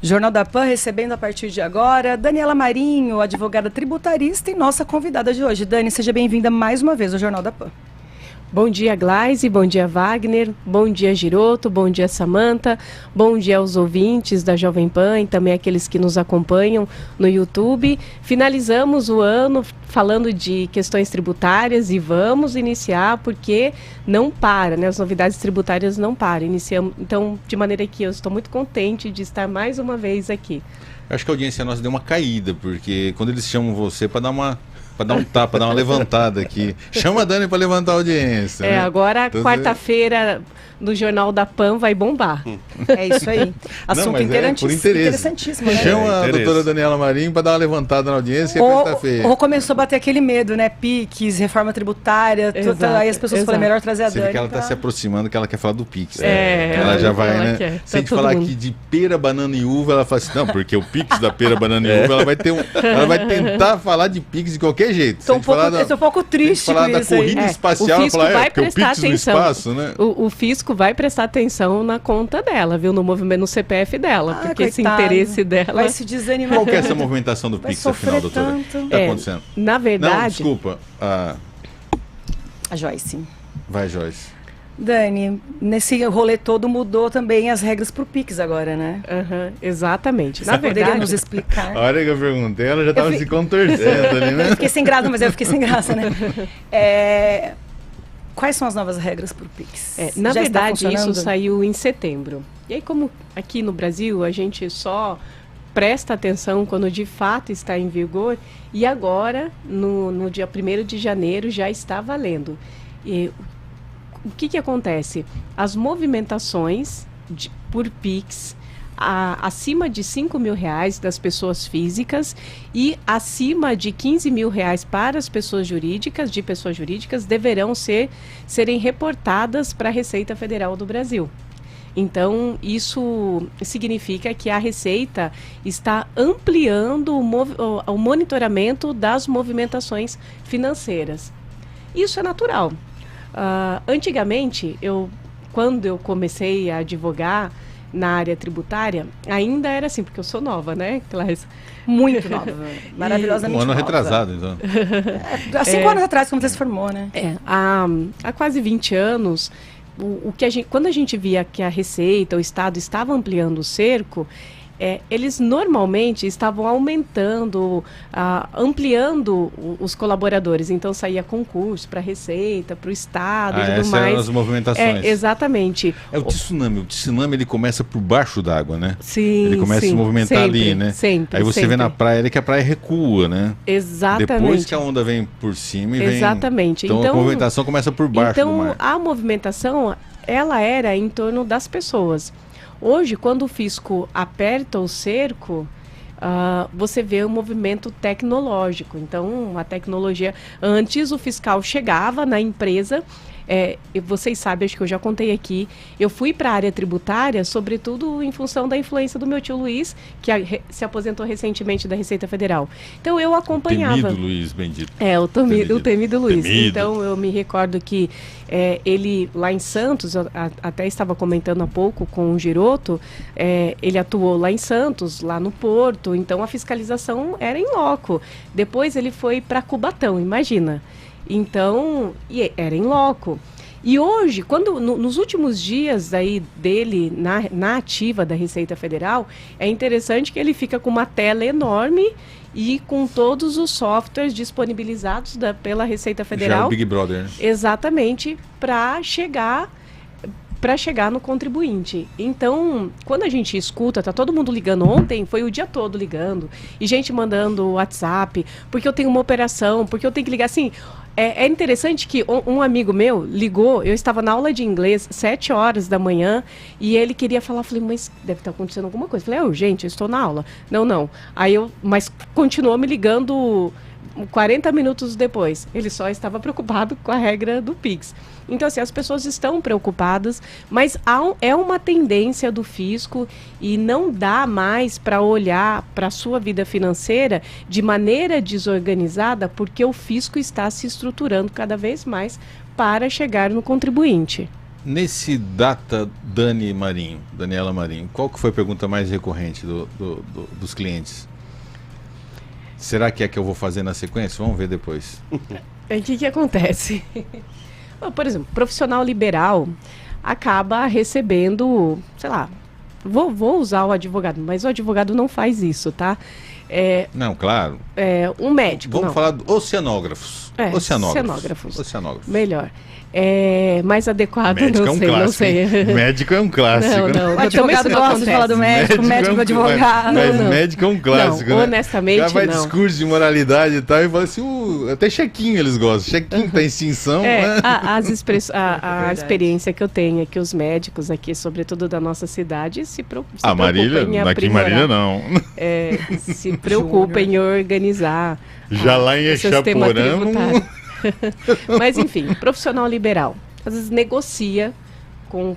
Jornal da Pan recebendo a partir de agora Daniela Marinho, advogada tributarista e nossa convidada de hoje. Dani, seja bem-vinda mais uma vez ao Jornal da Pan. Bom dia, Glaise, bom dia, Wagner, bom dia, Giroto, bom dia, Samanta, bom dia aos ouvintes da Jovem Pan e também aqueles que nos acompanham no YouTube. Finalizamos o ano falando de questões tributárias e vamos iniciar porque não para, né? As novidades tributárias não param. Iniciamos, então, de maneira que eu estou muito contente de estar mais uma vez aqui. Eu acho que a audiência nossa deu uma caída, porque quando eles chamam você para dar um tapa, dar uma levantada aqui. Chama a Dani para levantar a audiência. Né? Agora, quarta-feira, no Jornal da Pan vai bombar. É isso aí. Assunto interessantíssimo, né? Chama a doutora Daniela Marinho para dar uma levantada na audiência e é quarta-feira. Ou começou a bater aquele medo, né? PIX, reforma tributária, aí as pessoas falam, melhor trazer a Dani. Que ela está se aproximando, que ela quer falar do PIX. Ela já vai, né? Se a gente falar aqui de pera, banana e uva, ela fala assim, não, porque o PIX da pera, banana e uva, ela vai tentar falar de PIX de qualquer jeito. Estou um pouco triste com isso. Falar da corrida espacial, o fisco vai prestar atenção. Espaço, né? O fisco vai prestar atenção na conta dela, viu? No movimento, no CPF dela, porque esse interesse dela... Vai se desanimar. Qual que é essa movimentação do PIX, afinal, doutora? O que está acontecendo? Na verdade... Não, desculpa. A Joyce. Vai, Joyce. Dani, nesse rolê todo mudou também as regras para o PIX agora, né? Exatamente. Na verdade, poderia nos explicar? A hora que eu perguntei, ela já estava se contorcendo ali, né? Eu fiquei sem graça, mas eu fiquei sem graça, né? Quais são as novas regras para o PIX? Na verdade, isso saiu em setembro. E aí, como aqui no Brasil, a gente só presta atenção quando de fato está em vigor, e agora, no dia 1º de janeiro, já está valendo. E o que acontece? As movimentações por PIX acima de R$5 mil das pessoas físicas e acima de R$15 mil para as pessoas jurídicas, deverão serem reportadas para a Receita Federal do Brasil. Então, isso significa que a Receita está ampliando o monitoramento das movimentações financeiras. Isso é natural. Antigamente, quando eu comecei a advogar na área tributária, ainda era assim, porque eu sou nova, né, Clarice? Muito nova, maravilhosamente nova. Um ano retrasado, então. Há 5 anos atrás, quando você se formou, né? Há quase 20 anos, quando a gente via que a Receita, o Estado estava ampliando o cerco, eles normalmente estavam aumentando, ampliando os colaboradores. Então saía concurso para a Receita, para o Estado e tudo mais. Eram as movimentações. Exatamente. O tsunami. O tsunami ele começa por baixo d'água, né? Sim. Ele começa a se movimentar sempre, ali, né? Sempre. Aí você vê na praia que a praia recua, né? Exatamente. Depois que a onda vem por cima e vem. Exatamente. Então a movimentação começa por baixo do mar. Então a movimentação ela era em torno das pessoas. Hoje, quando o fisco aperta o cerco, você vê um movimento tecnológico. Então, a tecnologia... Antes, o fiscal chegava na empresa... vocês sabem, acho que eu já contei aqui, eu fui para a área tributária, sobretudo em função da influência do meu tio Luiz, que se aposentou recentemente da Receita Federal. Então eu acompanhava... O temido Luiz, bendito. O temido Luiz. Então eu me recordo que ele lá em Santos, eu até estava comentando há pouco com o Giroto, ele atuou lá em Santos, lá no Porto, então a fiscalização era em loco. Depois ele foi para Cubatão, imagina. Então, era em loco. E hoje, nos últimos dias aí dele na ativa da Receita Federal, é interessante que ele fica com uma tela enorme e com todos os softwares disponibilizados pela Receita Federal. Já é o Big Brother, né? Exatamente, para chegar no contribuinte. Então, quando a gente escuta, tá todo mundo ligando, ontem foi o dia todo ligando, e gente mandando WhatsApp, porque eu tenho uma operação, porque eu tenho que ligar assim. É interessante que um amigo meu ligou, eu estava na aula de inglês, 7 horas da manhã, e ele queria falar, falei, mas deve estar acontecendo alguma coisa. Falei, urgente, eu estou na aula. Não. Mas continuou me ligando 40 minutos depois. Ele só estava preocupado com a regra do PIX. Então, assim, as pessoas estão preocupadas, mas é uma tendência do fisco e não dá mais para olhar para a sua vida financeira de maneira desorganizada, porque o fisco está se estruturando cada vez mais para chegar no contribuinte. Nesse Data Daniela Marinho, qual que foi a pergunta mais recorrente dos clientes? Será que é que eu vou fazer na sequência? Vamos ver depois. O que acontece? Por exemplo, profissional liberal acaba recebendo, sei lá, vou usar o advogado, mas o advogado não faz isso, tá? Não, claro. Um médico. Vamos falar de oceanógrafos. Oceanógrafos. Melhor. Mais adequado, médico não sei. Médico é um clássico. Não. O advogado gosta de falar do médico é advogado. Mas médico é um clássico, não, né? Honestamente, já vai discurso de moralidade e tal, e fala assim, até chequinho eles gostam. Chequinho tá em extinção. Né? A experiência que eu tenho é que os médicos aqui, sobretudo da nossa cidade, se preocupam Marília, aqui em Marília não. Se preocupam em organizar já lá em Echaporã. Mas enfim, profissional liberal às vezes negocia com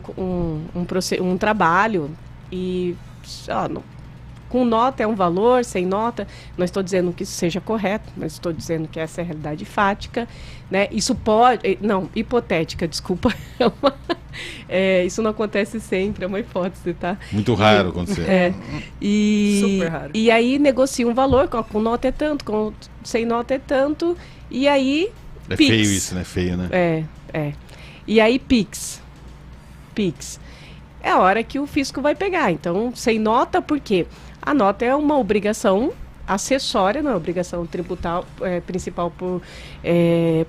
um trabalho e com nota é um valor, sem nota. Não estou dizendo que isso seja correto, mas estou dizendo que essa é a realidade fática, né? Isso pode... Não, hipotética, desculpa. Isso não acontece sempre, é uma hipótese, tá? Muito raro acontecer. Super raro. E aí negocia um valor, com nota é tanto, sem nota é tanto, e aí... É Pix. Feio isso, né? Feio, né? E aí Pix. É a hora que o fisco vai pegar. Então, sem nota, por quê? A nota é uma obrigação acessória, não é obrigação tributal principal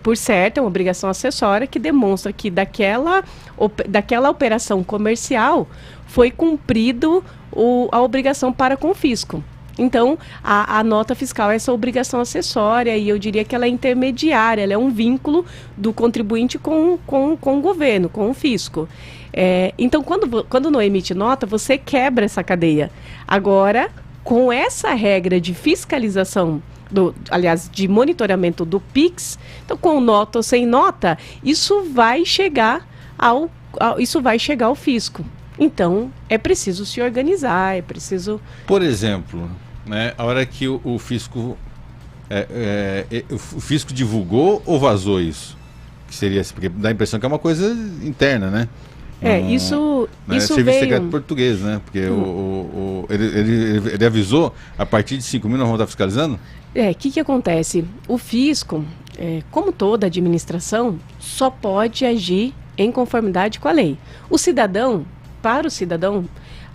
por certo, é uma obrigação acessória que demonstra que daquela operação comercial foi cumprido a obrigação para com o fisco. Então, a nota fiscal é essa obrigação acessória e eu diria que ela é intermediária, ela é um vínculo do contribuinte com o governo, com o fisco. Então, quando não emite nota, você quebra essa cadeia. Agora, com essa regra de fiscalização, de monitoramento do PIX, então com nota ou sem nota, isso vai chegar ao fisco. Então, é preciso se organizar, é preciso... Por exemplo, né, a hora que o fisco o fisco divulgou ou vazou isso? Que seria assim, porque dá a impressão que é uma coisa interna, né? Isso Serviço Secreto Português, né? Porque ele avisou, a partir de 5 mil nós vamos estar fiscalizando? O que acontece? O fisco, como toda administração, só pode agir em conformidade com a lei. Para o cidadão,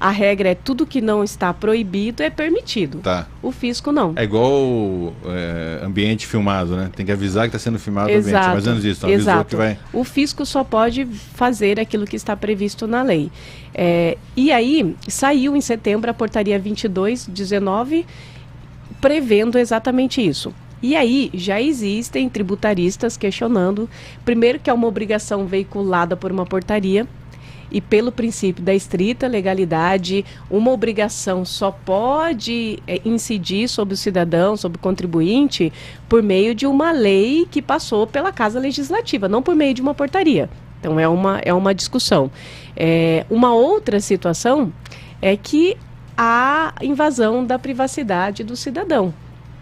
a regra é tudo que não está proibido é permitido. Tá. O fisco não. É igual ambiente filmado, né? Tem que avisar que está sendo filmado o ambiente. Mais ou menos isso. Então, avisou que vai... O fisco só pode fazer aquilo que está previsto na lei. E aí, saiu em setembro a portaria 22/19, prevendo exatamente isso. E aí, já existem tributaristas questionando, primeiro que é uma obrigação veiculada por uma portaria, e pelo princípio da estrita legalidade, uma obrigação só pode incidir sobre o cidadão, sobre o contribuinte, por meio de uma lei que passou pela Casa Legislativa, não por meio de uma portaria. Então, é uma discussão. Uma outra situação é que há invasão da privacidade do cidadão,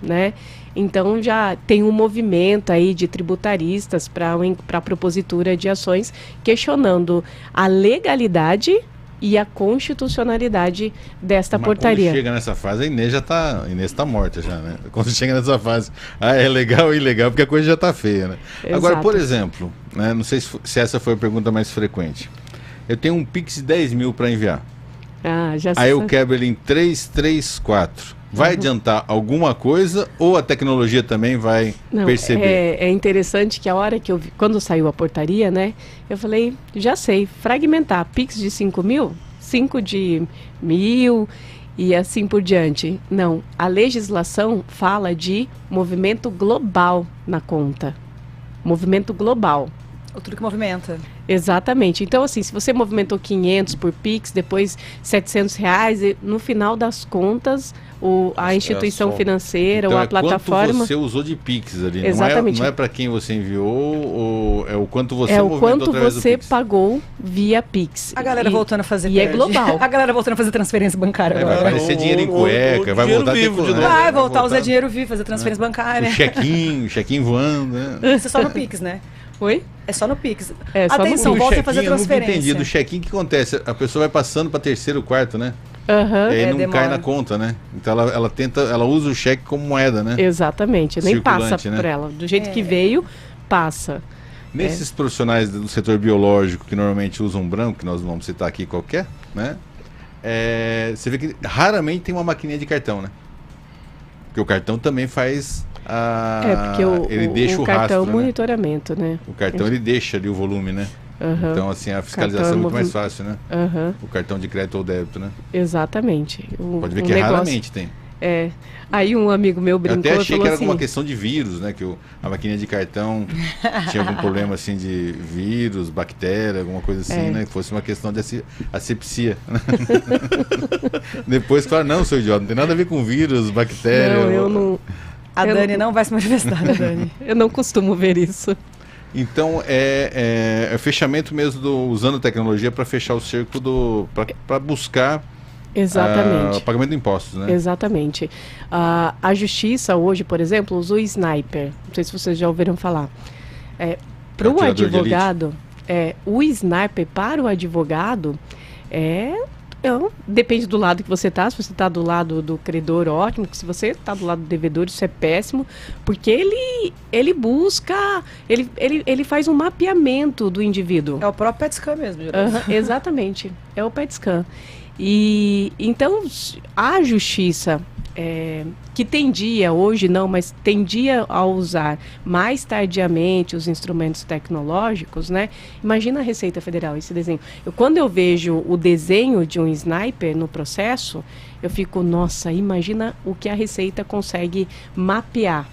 né? Então, já tem um movimento aí de tributaristas para a propositura de ações questionando a legalidade e a constitucionalidade desta portaria. Quando chega nessa fase, a Inês está morta já, né? Quando chega nessa fase, é legal ou ilegal, porque a coisa já está feia, né? Exato. Agora, por exemplo, né, não sei se essa foi a pergunta mais frequente. Eu tenho um Pix de 10 mil para enviar. Aí eu quebro ele em 3, 3, 4. Vai adiantar alguma coisa ou a tecnologia também vai perceber? É interessante que a hora que quando saiu a portaria, né, eu falei, já sei, fragmentar, Pix de 5 mil, 5 de 1.000 e assim por diante. Não, a legislação fala de movimento global na conta. Movimento global. Outro que movimenta. Exatamente. Então, assim, se você movimentou 500 por Pix, depois R$700, no final das contas, a instituição financeira ou a plataforma... quanto você usou de Pix ali. Exatamente. Não é para quem você enviou, ou é o quanto você movimentou através do Pix. É o quanto você pagou via Pix. A galera voltando a fazer... E é global. A galera voltando a fazer transferência bancária agora. Vai aparecer dinheiro em cueca, vai voltar... Vai voltar a usar dinheiro vivo, fazer transferência bancária. O chequinho voando, né? Isso é só no Pix, né? Oi? É só no Pix. Só Atenção, no volta a fazer transferência. Eu não entendi. Do check-in, o que acontece? A pessoa vai passando para terceiro, quarto, né? Uhum. E aí não demora. cai na conta, né? Então ela usa o cheque como moeda, né? Exatamente. Nem passa né? por ela. Do jeito que veio, passa. Nesses profissionais do setor biológico que normalmente usam branco, que nós não vamos citar aqui qualquer, né? Você vê que raramente tem uma maquininha de cartão, né? Porque o cartão também faz porque ele deixa o cartão rastro, monitoramento, né? O cartão ele deixa ali o volume, né? Uhum. Então, assim, a fiscalização é muito mais fácil, né? Uhum. O cartão de crédito ou débito, né? Exatamente. Pode ver que raramente tem. Aí um amigo meu brincou e falou assim... Eu até achei que era alguma questão de vírus, né? Que a maquininha de cartão tinha algum problema, assim, de vírus, bactéria, alguma coisa assim, né? Que fosse uma questão de asepsia. Depois, claro, não, seu idiota, não tem nada a ver com vírus, bactéria... Não, eu não... A Dani não vai se manifestar, né, Dani? Eu não costumo ver isso. Então, é fechamento mesmo, usando tecnologia para fechar o cerco para buscar Exatamente. pagamento de impostos, né? Exatamente. A justiça hoje, por exemplo, usa o sniper. Não sei se vocês já ouviram falar. Para o advogado, o sniper para o advogado depende do lado que você está. Se você está do lado do credor, ótimo. Se você está do lado do devedor, isso é péssimo, porque ele busca, ele faz um mapeamento do indivíduo. É o próprio PET scan mesmo. Exatamente, é o PET scan. E então a justiça que tendia, hoje não, mas tendia a usar mais tardiamente os instrumentos tecnológicos, né? Imagina a Receita Federal, esse desenho. Quando eu vejo o desenho de um sniper no processo, eu fico, nossa, imagina o que a Receita consegue mapear,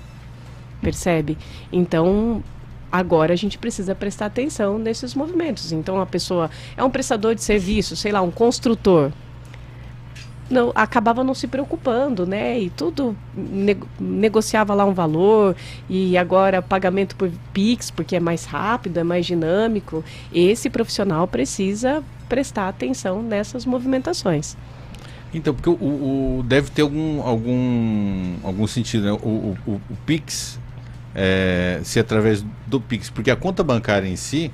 percebe? Então, agora a gente precisa prestar atenção nesses movimentos. Então, a pessoa é um prestador de serviço, sei lá, um construtor, acabava não se preocupando, né? E tudo negociava lá um valor, e agora pagamento por Pix, porque é mais rápido, é mais dinâmico. Esse profissional precisa prestar atenção nessas movimentações. Então, porque deve ter algum sentido, né? O Pix, se através do Pix, porque a conta bancária em si,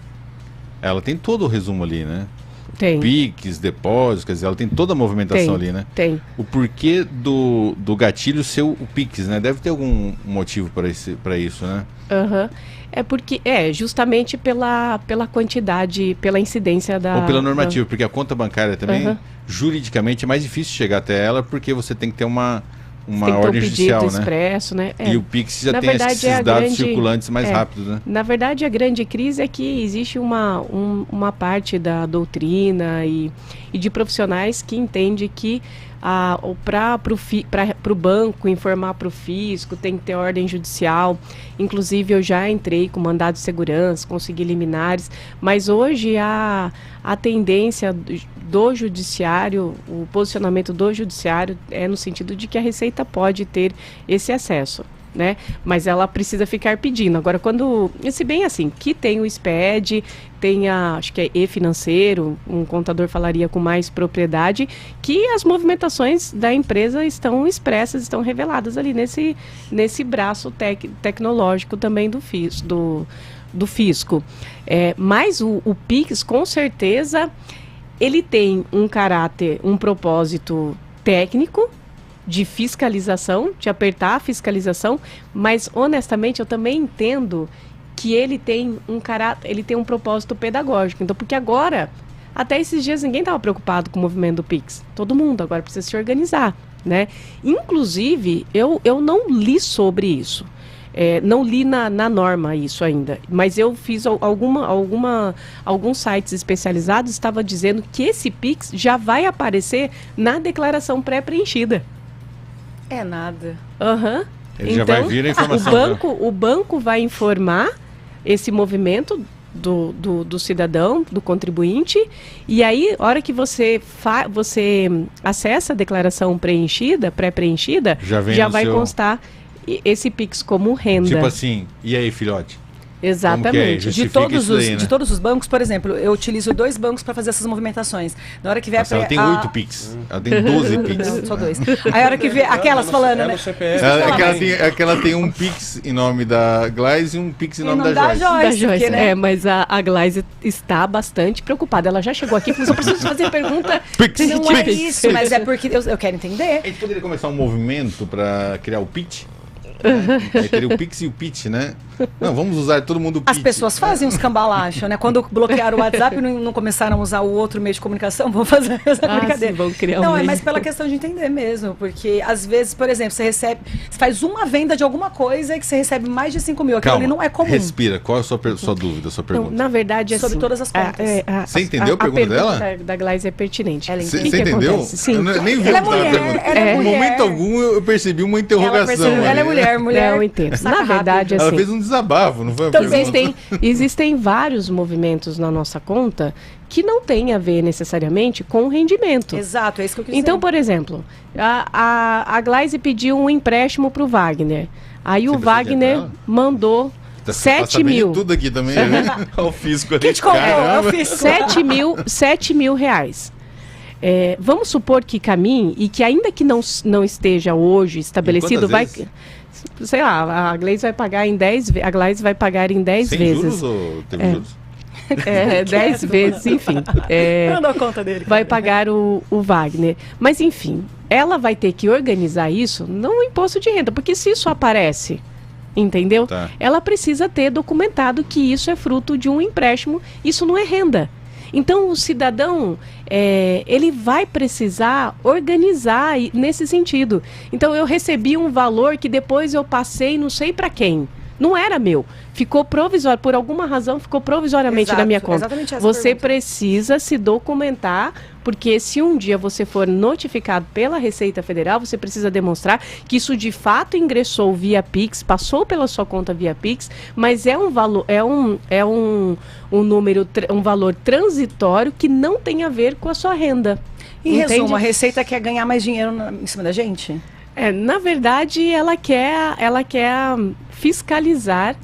ela tem todo o resumo ali, né? Tem. Pix, depósitos, quer dizer, ela tem toda a movimentação ali, né? Tem. O porquê do gatilho ser o Pix, né? Deve ter algum motivo para isso, né? Uhum. É porque, justamente pela quantidade, pela incidência da... Ou pela normativa, porque a conta bancária também, juridicamente, é mais difícil chegar até ela, porque você tem que ter uma ordem judicial, né? Expresso, né? E o Pix já tem esses dados circulantes mais rápidos, né? Na verdade, a grande crise é que existe uma parte da doutrina e de profissionais que entende que para o banco informar para o fisco tem que ter ordem judicial. Inclusive, eu já entrei com mandado de segurança, consegui liminares, mas hoje a tendência do judiciário, o posicionamento do judiciário é no sentido de que a Receita pode ter esse acesso, né? Mas ela precisa ficar pedindo. Agora, se bem assim, que tem o SPED, tem acho que é e-financeiro, um contador falaria com mais propriedade, que as movimentações da empresa estão expressas, estão reveladas ali nesse braço tecnológico também do fisco. Mas o Pix, com certeza, ele tem um caráter, um propósito técnico, de fiscalização, de apertar a fiscalização, mas honestamente eu também entendo que ele tem um caráter, ele tem um propósito pedagógico. Então, porque agora, até esses dias ninguém estava preocupado com o movimento do Pix. Todo mundo agora precisa se organizar, né? Inclusive, eu não li sobre isso. Não li na norma isso ainda, mas eu fiz alguns sites especializados estavam dizendo que esse Pix já vai aparecer na declaração pré-preenchida. É nada. Ele já vai vir a informação. O banco vai informar esse movimento do cidadão, do contribuinte, e aí, a hora que você acessa a declaração pré-preenchida, já vai constar esse Pix como renda. Tipo assim, e aí, filhote? Exatamente. De todos os bancos, por exemplo, eu utilizo 2 bancos para fazer essas movimentações. Na hora que vier ela tem 8 Pix. Ela tem 12 Pix. Não, só 2. Aí a hora que vier, aquelas falando, né? Ela tem um Pix em nome da Glaze e um Pix em nome da Joyce. Porque, né? Mas a Glaze está bastante preocupada. Ela já chegou aqui e falou, eu preciso fazer pergunta. Não é isso, mas é porque eu quero entender. A gente poderia começar um movimento para criar o Pitch? Aí teria o Pix e o Pitch, né? Não, vamos usar todo mundo o Pitch. As pessoas fazem uns cambalachos, né? Quando bloquearam o WhatsApp e não começaram a usar o outro meio de comunicação, vão fazer essa brincadeira. Sim, vão criar não, é mais pela questão de entender mesmo. Porque, às vezes, por exemplo, você faz uma venda de alguma coisa e que você recebe mais de 5 mil. Aquilo ali não é comum. Respira. Qual é a sua dúvida, a sua pergunta? Não, na verdade, sobre todas as contas. Você entendeu a pergunta dela? Da Glaze é pertinente. Você entendeu? Sim. Eu nem vi o que ela perguntou. Em momento algum eu percebi uma interrogação. Ela é mulher. Eu entendo. Na verdade, assim, ela fez um desabafo, não foi? Então, existem vários movimentos na nossa conta que não tem a ver necessariamente com o rendimento. Exato, é isso que eu quis dizer. Então, por exemplo, a Glaze pediu um empréstimo para o Wagner. Aí o Wagner mandou 7 mil. Tudo aqui também, né? Olha o fisco ali. Quem te comprou? É o fisco. 7 mil reais. Vamos supor que caminhe e que ainda que não esteja hoje estabelecido, vai... Sei lá, a Glaze vai pagar em 10 vezes. A Glaze vai pagar em 10 Sem vezes. Juros ou teve juros? 10 vezes, enfim. Eu não dou conta dele. Vai pagar o Wagner. Mas, enfim, ela vai ter que organizar isso no imposto de renda, porque se isso aparece, entendeu? Tá. Ela precisa ter documentado que isso é fruto de um empréstimo, isso não é renda. Então, o cidadão, ele vai precisar organizar nesse sentido. Então, eu recebi um valor que depois eu passei não sei para quem. Não era meu. Ficou provisório, por alguma razão, ficou provisoriamente na minha conta. Você precisa se documentar, porque se um dia você for notificado pela Receita Federal, você precisa demonstrar que isso de fato ingressou via Pix, passou pela sua conta via Pix, mas é um valor, um valor transitório que não tem a ver com a sua renda. Em resumo, a Receita quer ganhar mais dinheiro em cima da gente? Na verdade, ela quer fiscalizar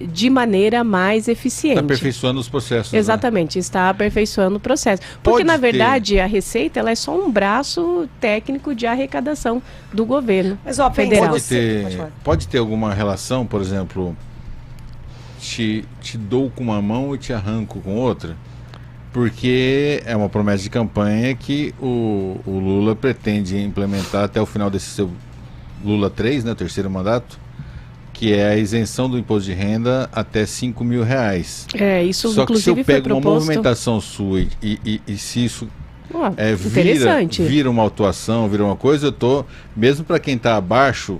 de maneira mais eficiente. Está aperfeiçoando os processos. Exatamente, né? Está aperfeiçoando o processo. Porque, na verdade, a Receita ela é só um braço técnico de arrecadação do governo federal. Pode ter alguma relação, por exemplo, te dou com uma mão e te arranco com outra? Porque é uma promessa de campanha que o Lula pretende implementar até o final desse seu Lula 3, né, o terceiro mandato, que é a isenção do imposto de renda até 5 mil reais. Isso só que se eu pego proposto... uma movimentação sua e se isso vira uma autuação, vira uma coisa, eu tô, mesmo para quem está abaixo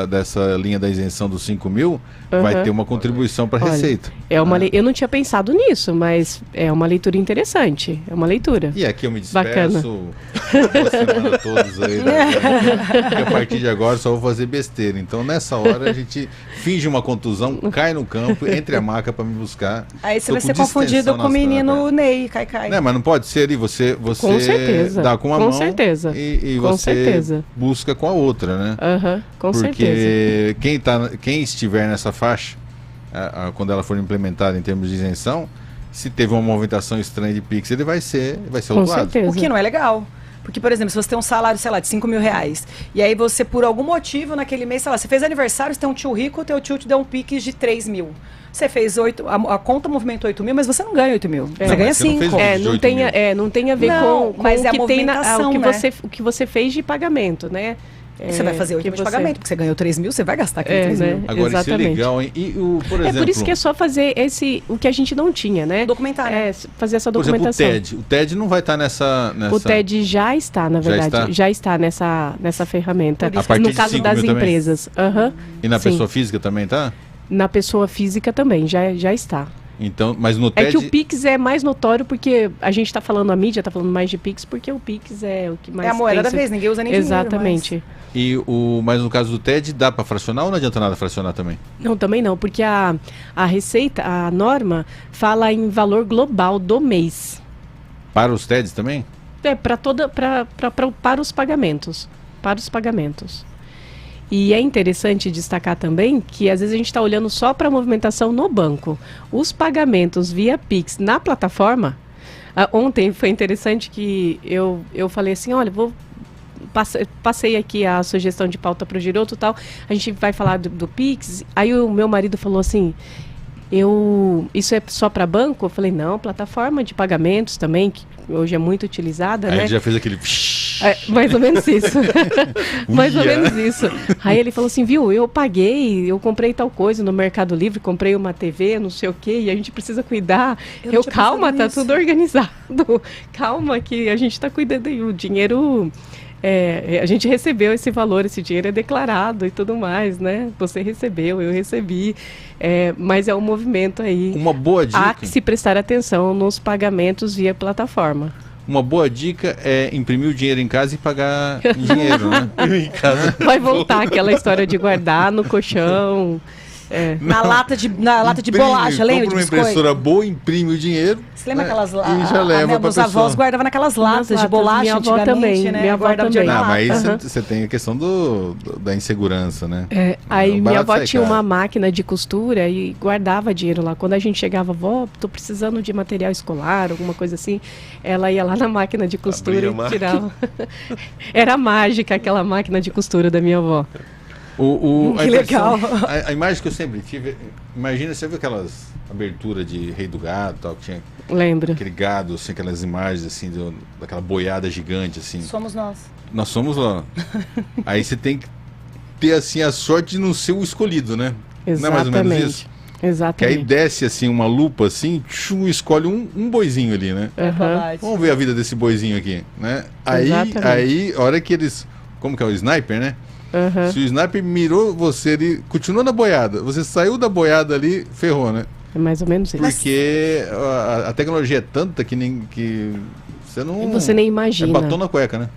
dessa linha da isenção dos 5 mil, vai ter uma contribuição para a Receita. Eu não tinha pensado nisso, mas é uma leitura interessante. É uma leitura. E aqui eu me despeço. Boa semana a todos aí. Porque a partir de agora só vou fazer besteira. Então nessa hora a gente finge uma contusão, cai no campo, entre a maca para me buscar. Aí você vai ser confundido com o menino Ney, Cai. Não, mas não pode ser ali. Você com certeza. Dá com uma com mão certeza. E com você certeza. busca com a outra, né? Com certeza. Porque quem estiver nessa faixa, quando ela for implementada em termos de isenção, se teve uma movimentação estranha de Pix, ele vai ser autuado. O que não é legal. Porque, por exemplo, se você tem um salário, sei lá, de 5 mil reais, e aí você, por algum motivo, naquele mês, sei lá, você fez aniversário, você tem um tio rico, o teu tio te deu um Pix de 3 mil. Você fez 8, a conta movimentou 8 mil, mas você não ganha 8 mil. Você ganha 5. Não tem a ver com mas o é que a movimentação, o que você fez de pagamento, né? Você vai fazer 8 mil de pagamento, porque você ganhou 3 mil, você vai gastar aquele 3 mil. Agora, exatamente. isso é legal, hein? Por exemplo, por isso que é só fazer o que a gente não tinha, né? Documentar, né? Fazer essa documentação. Por exemplo, o TED não vai estar nessa... O TED já está, na verdade. Já está nessa ferramenta. No caso das empresas. E na pessoa física também está? Na pessoa física também, já está. Então, mas no TED... É que o Pix é mais notório porque a gente está falando, a mídia está falando mais de Pix, porque o Pix é o que mais... É a moeda da vez, ninguém usa nem dinheiro. Exatamente. Mas no caso do TED, dá para fracionar ou não adianta nada fracionar também? Não, também não, porque a Receita, a norma, fala em valor global do mês. Para os TEDs também? Para os pagamentos. Para os pagamentos. E é interessante destacar também que às vezes a gente está olhando só para a movimentação no banco. Os pagamentos via Pix na plataforma, ontem foi interessante que eu falei assim, olha, passei aqui a sugestão de pauta para o Giroto e tal, a gente vai falar do Pix, aí o meu marido falou assim, isso é só para banco? Eu falei, não, plataforma de pagamentos também, que hoje é muito utilizada, aí né? Ele já fez aquele... mais ou menos isso. Mais ou menos isso. Aí ele falou assim, viu, eu comprei tal coisa no Mercado Livre, comprei uma TV, não sei o quê, e a gente precisa cuidar. Calma, tá tudo organizado. Calma que a gente tá cuidando aí. O dinheiro... a gente recebeu esse valor, esse dinheiro é declarado e tudo mais, né? Você recebeu, eu recebi, mas é um movimento aí. Uma boa dica. Há que se prestar atenção nos pagamentos via plataforma. Uma boa dica é imprimir o dinheiro em casa e pagar em dinheiro, né? Em casa. Vai voltar aquela história de guardar no colchão. Na lata de bolacha, lembra? Compra uma impressora boa, imprime o dinheiro. Você lembra aquelas latas? E já leva pra meus avós guardavam naquelas latas de bolacha minha avó também, né? Minha avó também. Não, mas você tem a questão da insegurança, né? Aí minha avó tinha uma máquina de costura e guardava dinheiro lá. Quando a gente chegava, vó, tô precisando de material escolar, alguma coisa assim, ela ia lá na máquina de costura e tirava. Era mágica aquela máquina de costura da minha avó. Que legal. A imagem que eu sempre tive, imagina, você viu aquelas aberturas de Rei do Gado, tal, que tinha Lembro. Aquele gado, assim, aquelas imagens assim, daquela boiada gigante, assim. Somos nós. Nós somos lá. Aí você tem que ter, assim, a sorte de não ser o escolhido, né? Exatamente. Não é mais ou menos isso? Exatamente. Que aí desce, assim, uma lupa, assim, escolhe um boizinho ali, né? Vamos ver a vida desse boizinho aqui, né? Aí, a hora que eles... Como que é o sniper, né? Se o sniper mirou você ali, continuou na boiada, você saiu da boiada ali, ferrou, né? É mais ou menos isso. Porque a tecnologia é tanta que você nem imagina. É batom na cueca, né?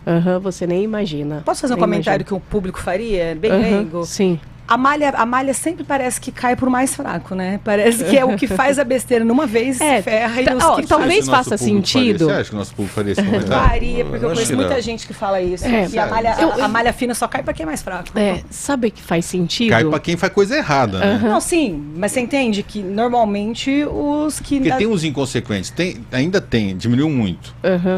Você nem imagina. Posso fazer um comentário que o público faria? Bem leigo? Sim. A malha sempre parece que cai pro mais fraco, né? Parece que é o que faz a besteira numa vez, se ferra. E talvez faça sentido. Você acha que o nosso público faria esse comentário? Faria, porque eu conheço muita gente que fala isso. Que a malha fina só cai pra quem é mais fraco. Sabe que faz sentido? Cai pra quem faz coisa errada, né? Não, sim, mas você entende que normalmente os que... Porque tem uns inconsequentes, ainda tem, diminuiu muito.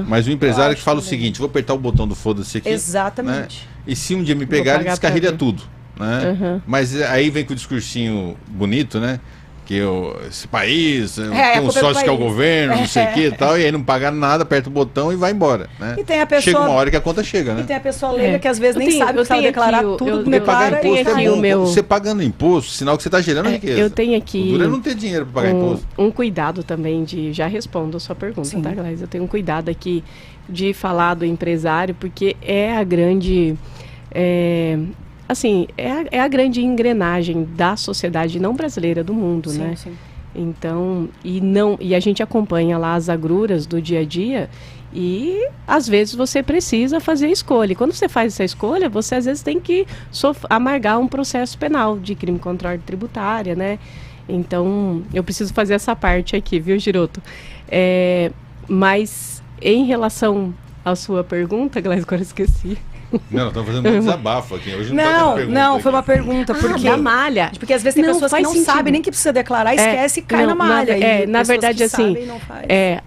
Mas o empresário que fala o seguinte, vou apertar o botão do foda-se aqui. Exatamente. Né? E se um dia me pegar, ele descarrilha tudo. Né? Mas aí vem com o discursinho bonito, né? Que esse país tem um sócio que é o governo, não sei o que e tal, e aí não paga nada, aperta o botão e vai embora. Né? E tem a pessoa, chega uma hora que a conta chega, né? E tem a pessoa leiga que às vezes nem sabe que precisa declarar tudo, pagar imposto. Você pagando imposto, sinal que você está gerando riqueza. Eu tenho aqui. O duro é não ter dinheiro para pagar imposto. Um cuidado também já respondo a sua pergunta, tá, Gleis? Eu tenho um cuidado aqui de falar do empresário, porque é a grande. Assim, é a grande engrenagem da sociedade não brasileira, do mundo, né? Sim. Então, e a gente acompanha lá as agruras do dia a dia e às vezes você precisa fazer a escolha. E quando você faz essa escolha, você às vezes tem que amargar um processo penal de crime contra a ordem tributária, né? Então, eu preciso fazer essa parte aqui, viu, Giroto? Mas em relação à sua pergunta, Gleis, agora eu esqueci. Não, estamos fazendo um desabafo aqui. Hoje não foi uma pergunta. Porque da malha. Porque às vezes tem pessoas que não sabem nem que precisa declarar, esquece e cai na malha. Na verdade, assim,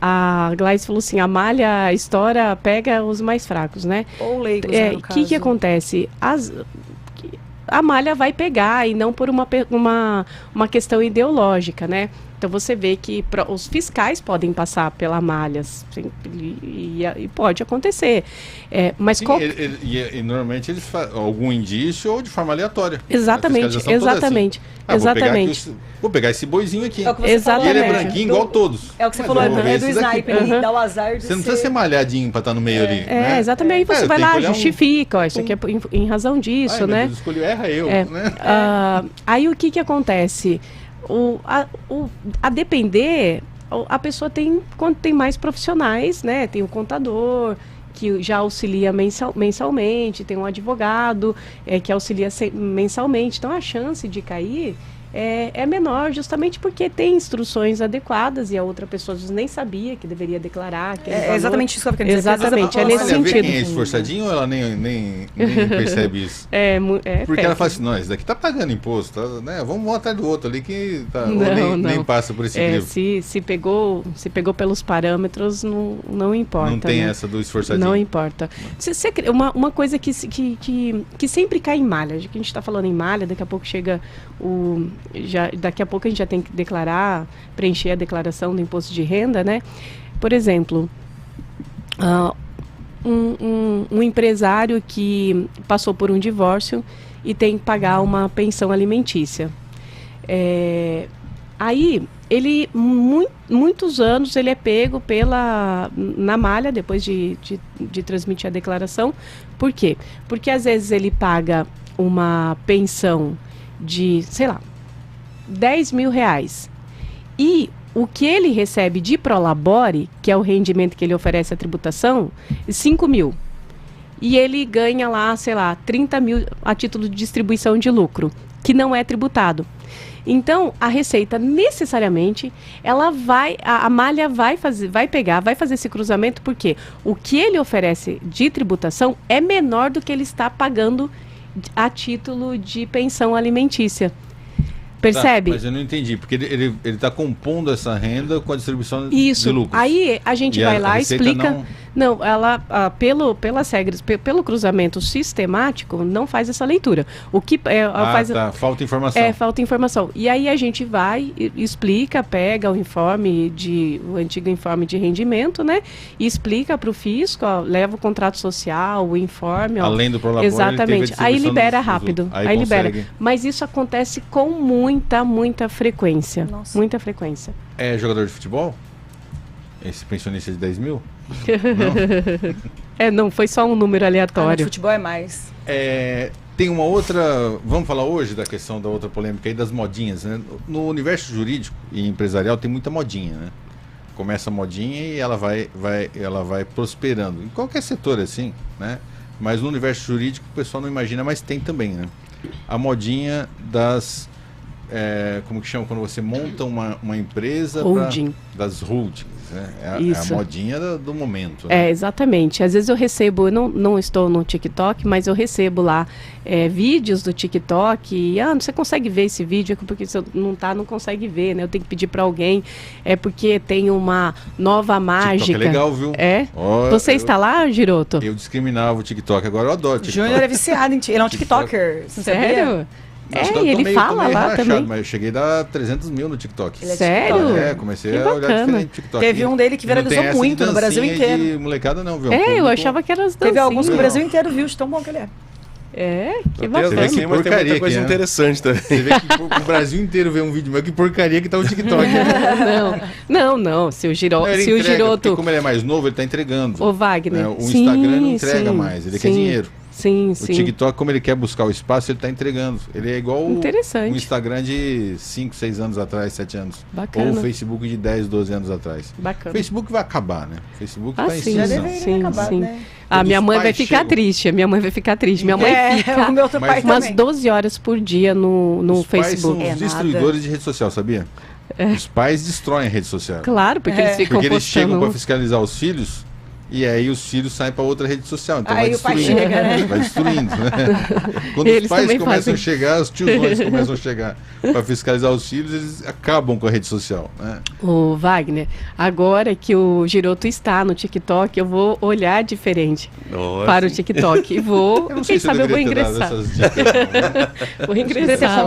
a Gleis falou assim, a malha estoura, pega os mais fracos, né? Ou leigos, no caso. O que acontece? A malha vai pegar e não por uma questão ideológica, né? Então você vê que os fiscais podem passar pela malha e pode acontecer. Mas sim, e normalmente eles fazem algum indício ou de forma aleatória. Exatamente. Vou pegar esse boizinho aqui. Exatamente. E ele é branquinho igual todos. É o que você falou, do sniper, dá o azar de você não precisa ser malhadinho para estar no meio ali. Né? Exatamente. Aí você vai lá, justifica, isso aqui é em razão disso, né? Mas escolheu, erra eu. Né? Aí o que acontece? A depender, a pessoa quando tem mais profissionais, né? Tem o contador, que já auxilia mensalmente, tem um advogado que auxilia mensalmente. Então, a chance de cair é menor, justamente porque tem instruções adequadas e a outra pessoa nem sabia que deveria declarar. É exatamente isso que eu quero dizer. Exatamente, é nesse sentido. Quem é esforçadinho ou ela nem percebe isso? Porque ela fala assim, não, esse daqui tá pagando imposto, tá, né? Vamos um atrás do outro ali que tá, nem passa por esse crivo. Se pegou pelos parâmetros, não importa. Não tem, né? essa do esforçadinho. Não importa. Uma coisa que sempre cai em malha, já que a gente está falando em malha, daqui a pouco chega daqui a pouco a gente já tem que preencher a declaração do imposto de renda, né? Por exemplo, um empresário que passou por um divórcio e tem que pagar uma pensão alimentícia. Aí, ele, muitos anos, ele é pego na malha, depois de transmitir a declaração. Por quê? Porque, às vezes, ele paga uma pensão de, sei lá, 10 mil reais. E o que ele recebe de Prolabore, que é o rendimento que ele oferece à tributação, 5 mil. E ele ganha lá, sei lá, 30 mil a título de distribuição de lucro, que não é tributado. Então, a Receita, necessariamente, a malha vai fazer esse cruzamento, porque o que ele oferece de tributação é menor do que ele está pagando a título de pensão alimentícia. Percebe? Mas eu não entendi, porque ele está compondo essa renda com a distribuição de lucros. Aí a gente vai lá e explica. Não, ela, pelas regras, pelo cruzamento sistemático, não faz essa leitura. O que falta informação. Falta informação. E aí a gente vai, explica, pega o antigo informe de rendimento, né? E explica para o fisco, leva o contrato social, o informe. Além do Prolabore. Exatamente. Aí libera rápido. Aí libera. Mas isso acontece com muita frequência. Nossa. Muita frequência. É jogador de futebol? Esse pensionista de 10 mil? Não, foi só um número aleatório. Futebol é mais. Tem uma outra... Vamos falar hoje da questão da outra polêmica aí das modinhas, né? No universo jurídico e empresarial tem muita modinha, né? Começa a modinha e ela vai prosperando. Em qualquer setor assim, né? Mas no universo jurídico o pessoal não imagina, mas tem também, né? A modinha das... como que chama? Quando você monta uma empresa... Holding. Das holdings, né? É a modinha do momento. Né? Exatamente. Às vezes eu recebo, eu não estou no TikTok, mas eu recebo lá vídeos do TikTok e, você consegue ver esse vídeo? Porque se não consegue ver, né? Eu tenho que pedir para alguém, porque tem uma nova mágica. TikTok é legal, viu? Você está lá, Giroto? Eu discriminava o TikTok, agora eu adoro TikTok. Júnior é viciado ele é um TikToker. Sério? Ele fala lá também. Mas eu cheguei a dar 300 mil no TikTok. Sério? Comecei a olhar diferente no TikTok. Teve um dele que viralizou muito no Brasil inteiro. De molecada não, viu? Eu achava que era as dancinhas. Teve alguns que o Brasil inteiro viu, de tão bom que ele é. Que bacana. Mas tem muita coisa interessante também. Você vê que o Brasil inteiro vê um vídeo, mas que porcaria que tá o TikTok. Não. Se o Giroto... Como ele é mais novo, ele tá entregando. O Wagner. O Instagram não entrega mais, ele quer dinheiro. Sim. O TikTok, como ele quer buscar o espaço, ele está entregando. Ele é igual o Instagram de 5, 6 anos atrás, 7 anos. Bacana. Ou o Facebook de 10, 12 anos atrás. Bacana. O Facebook vai acabar, né? O Facebook está em extinção. Sim. Né? Minha mãe vai ficar triste. Minha mãe fica o meu outro pai umas 12 horas por dia no Facebook. Os pais são os destruidores de rede social, sabia? Os pais destroem a rede social. Claro, porque eles ficam Porque eles chegam para fiscalizar os filhos. E aí os filhos saem para outra rede social. Então aí vai destruindo. O pai chega, né? Vai destruindo, né? Quando os pais começam a chegar, os tiozões começam a chegar para fiscalizar os filhos, eles acabam com a rede social, né? O Wagner, agora que o Giroto está no TikTok, eu vou olhar diferente para o TikTok. E vou, quem sabe eu vou ingressar. Vou ingressar.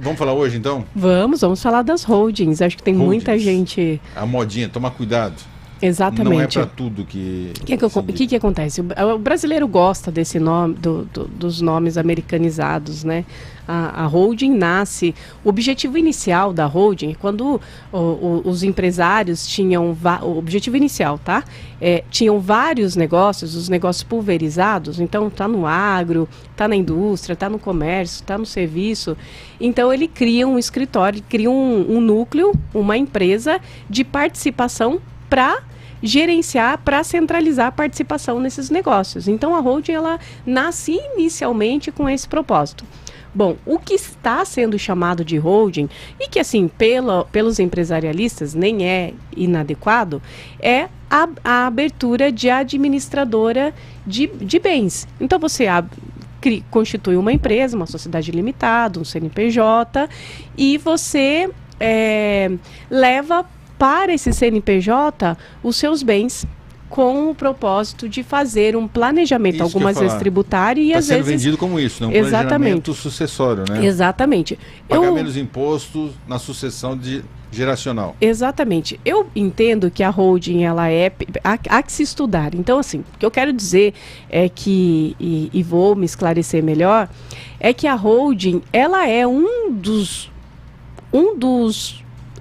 Vamos falar hoje, então? Vamos falar das holdings. Acho que tem muita gente... A modinha, toma cuidado. Exatamente. Não é para tudo que... O que acontece? O brasileiro gosta desse nome, dos nomes americanizados, né? A holding nasce... O objetivo inicial da holding, quando os empresários tinham... O objetivo inicial, tá? Tinham vários negócios, os negócios pulverizados. Então, tá no agro, tá na indústria, tá no comércio, tá no serviço. Então, ele cria um escritório, cria um núcleo, uma empresa de participação para gerenciar, para centralizar a participação nesses negócios. Então, a holding, ela nasce inicialmente com esse propósito. Bom, o que está sendo chamado de holding, e que assim, pelos empresarialistas nem é inadequado, é a abertura de administradora de bens. Então você constitui uma empresa, uma sociedade limitada, um CNPJ, e você leva para esse CNPJ os seus bens, com o propósito de fazer um planejamento, algumas vezes tributário e às vezes... Está sendo vendido como isso, né? Um planejamento sucessório, né? Exatamente. Pagar menos impostos na sucessão geracional. Exatamente. Eu entendo que a holding, ela há que se estudar. Então, assim, o que eu quero dizer é que, e vou me esclarecer melhor, é que a holding, ela é um dos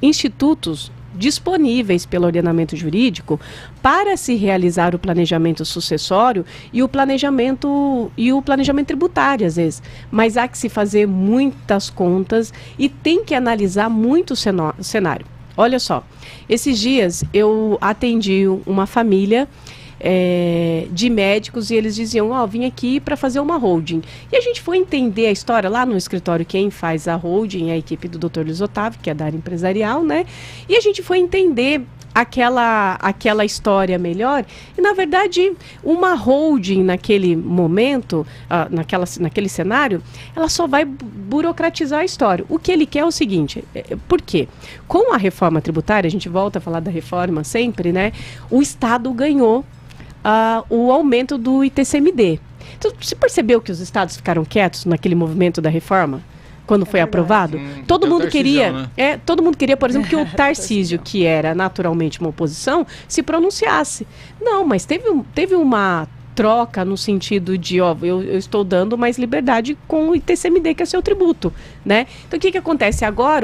institutos disponíveis pelo ordenamento jurídico para se realizar o planejamento sucessório e o planejamento tributário, às vezes. Mas há que se fazer muitas contas e tem que analisar muito o cenário. Olha só, esses dias eu atendi uma família de médicos e eles diziam, vim aqui para fazer uma holding. E a gente foi entender a história lá no escritório. Quem faz a holding é a equipe do Dr. Luiz Otávio, que é da área empresarial, né? E a gente foi entender aquela história melhor. E, na verdade, uma holding naquele momento, naquele cenário, ela só vai burocratizar a história. O que ele quer é o seguinte, por quê? Com a reforma tributária, a gente volta a falar da reforma sempre, né? O Estado ganhou o aumento do ITCMD. Então, você percebeu que os estados ficaram quietos naquele movimento da reforma? Quando foi aprovado? Todo mundo queria, né? Todo mundo queria, por exemplo, que o Tarcísio, que era naturalmente uma oposição, se pronunciasse. Não, mas teve uma troca no sentido de, eu estou dando mais liberdade com o ITCMD, que é seu tributo, né? Então, o que acontece agora?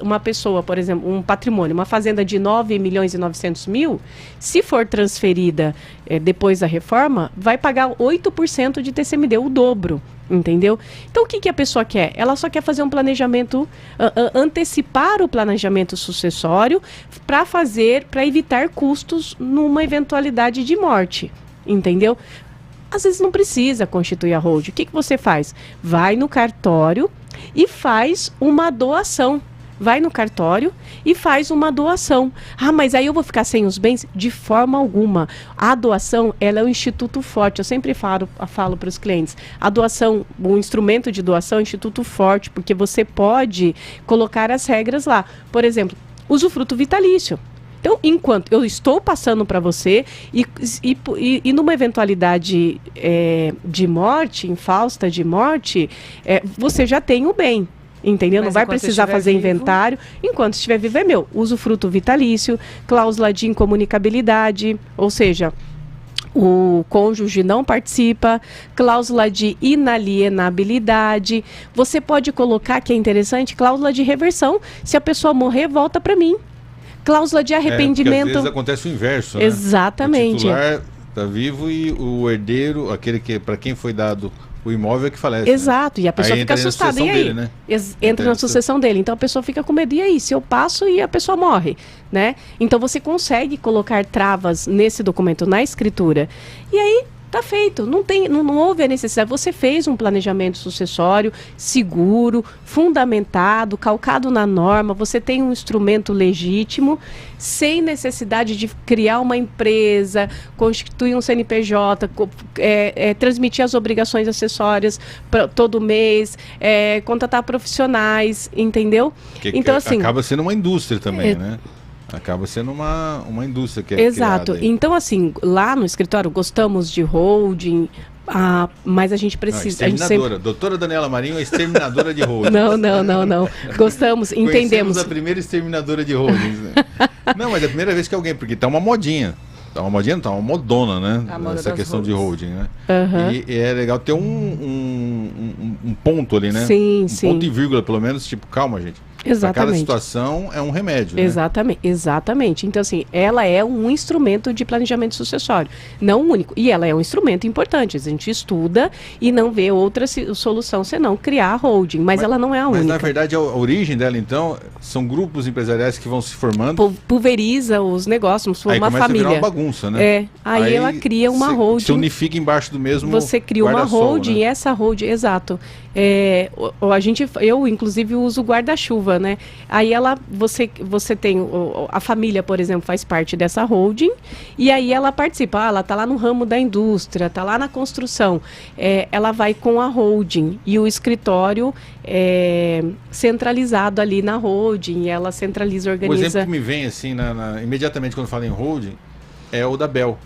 Uma pessoa, por exemplo, um patrimônio, uma fazenda de 9.900.000, se for transferida depois da reforma, vai pagar 8% de ITCMD, o dobro, entendeu? Então, o que a pessoa quer? Ela só quer fazer um planejamento, antecipar o planejamento sucessório para evitar custos numa eventualidade de morte. Entendeu? Às vezes não precisa constituir a holding. O que você faz? Vai no cartório e faz uma doação. Vai no cartório e faz uma doação. Mas aí eu vou ficar sem os bens? De forma alguma. A doação, ela é um instituto forte. Eu sempre falo para os clientes. A doação, o instrumento de doação é um instituto forte, porque você pode colocar as regras lá. Por exemplo, usufruto vitalício. Então, enquanto eu estou passando para você e numa eventualidade de morte, infausta de morte, você já tem o bem, entendeu? Não vai precisar fazer inventário. Enquanto estiver vivo é meu. Usufruto vitalício, cláusula de incomunicabilidade, ou seja, o cônjuge não participa, cláusula de inalienabilidade. Você pode colocar, que é interessante, cláusula de reversão. Se a pessoa morrer, volta para mim. Cláusula de arrependimento. Porque às vezes acontece o inverso, né? Exatamente. O titular está vivo e o herdeiro, aquele que para quem foi dado o imóvel, é que falece. Exato, né? E a pessoa fica assustada. E aí? Dele, né? Entra na sucessão dele. Então a pessoa fica com medo. E aí? Se eu passo e a pessoa morre, né? Então você consegue colocar travas nesse documento, na escritura. E aí tá feito, não houve a necessidade. Você fez um planejamento sucessório seguro, fundamentado, calcado na norma, você tem um instrumento legítimo, sem necessidade de criar uma empresa, constituir um CNPJ, transmitir as obrigações acessórias todo mês, contratar profissionais, entendeu? Então, assim, acaba sendo uma indústria também, né? Acaba sendo uma indústria que é exato. Então, assim, lá no escritório gostamos de holding, mas a gente precisa... Exterminadora. Doutora Daniela Marinho é exterminadora de holding. Não. Gostamos, entendemos. A primeira exterminadora de holdings, né? Não, mas é a primeira vez que alguém, porque tá uma modinha. Tá uma modona, né? Essa questão de holding, né? Uhum. E é legal ter um ponto ali, né? Sim, ponto e vírgula, pelo menos, tipo, calma, gente. Exatamente. Para cada situação é um remédio, né? Exatamente. Então, assim, ela é um instrumento de planejamento sucessório, não único. E ela é um instrumento importante. A gente estuda e não vê outra solução senão criar a holding, mas ela não é a única. Mas, na verdade, a origem dela, então, são grupos empresariais que vão se formando. Pulveriza os negócios, forma uma família. Aí começa a virar uma bagunça, né? Aí ela cria uma holding. Se unifica embaixo do mesmo Você cria uma holding, né? E essa holding, exato. Eu, inclusive, uso guarda-chuva, né? Aí você tem a família, por exemplo, faz parte dessa holding e aí ela participa, ela está lá no ramo da indústria, está lá na construção, ela vai com a holding e o escritório centralizado ali na holding, ela centraliza, organiza. O exemplo que me vem assim, imediatamente quando falo em holding, é o da Bel,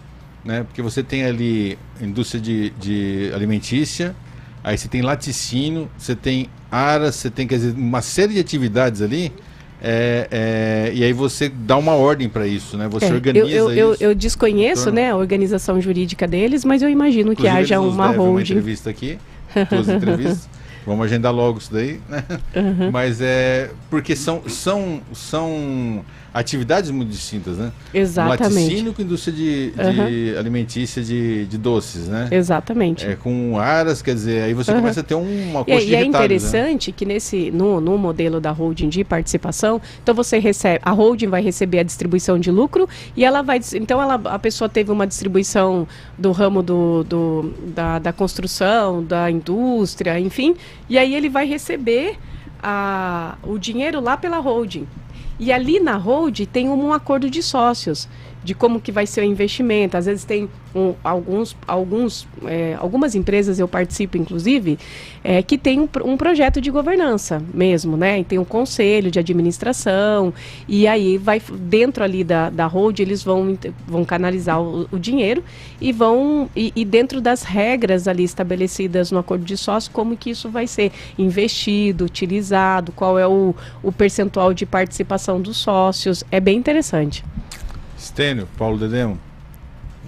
né? Porque você tem ali indústria de alimentícia, aí você tem laticínio, você tem aras, você tem, quer dizer, uma série de atividades ali, e aí você dá uma ordem para isso, né? Você organiza isso. Eu desconheço, né, a organização jurídica deles, mas eu imagino inclusive, que haja uma holding. Uma entrevista aqui, 2 entrevistas. Vamos agendar logo isso daí, né? Uhum. Mas porque são atividades muito distintas, né? Exatamente. Laticínio com indústria de alimentícia de doces, né? Exatamente. Com aras, quer dizer, aí você começa a ter uma coxa de E é retalhos, interessante, né? Que no modelo da holding de participação, então você recebe, a holding vai receber a distribuição de lucro e ela vai, então a pessoa teve uma distribuição do ramo da construção, da indústria, enfim, e aí ele vai receber o dinheiro lá pela holding. E ali na holding tem um acordo de sócios, de como que vai ser o investimento. Às vezes tem algumas empresas, eu participo inclusive, que tem um projeto de governança mesmo, né? E tem um conselho de administração, e aí vai dentro ali da holding, eles vão canalizar o dinheiro e dentro das regras ali estabelecidas no acordo de sócio, como que isso vai ser investido, utilizado, qual é o percentual de participação dos sócios. É bem interessante. Stênio, Paulo Dedemo.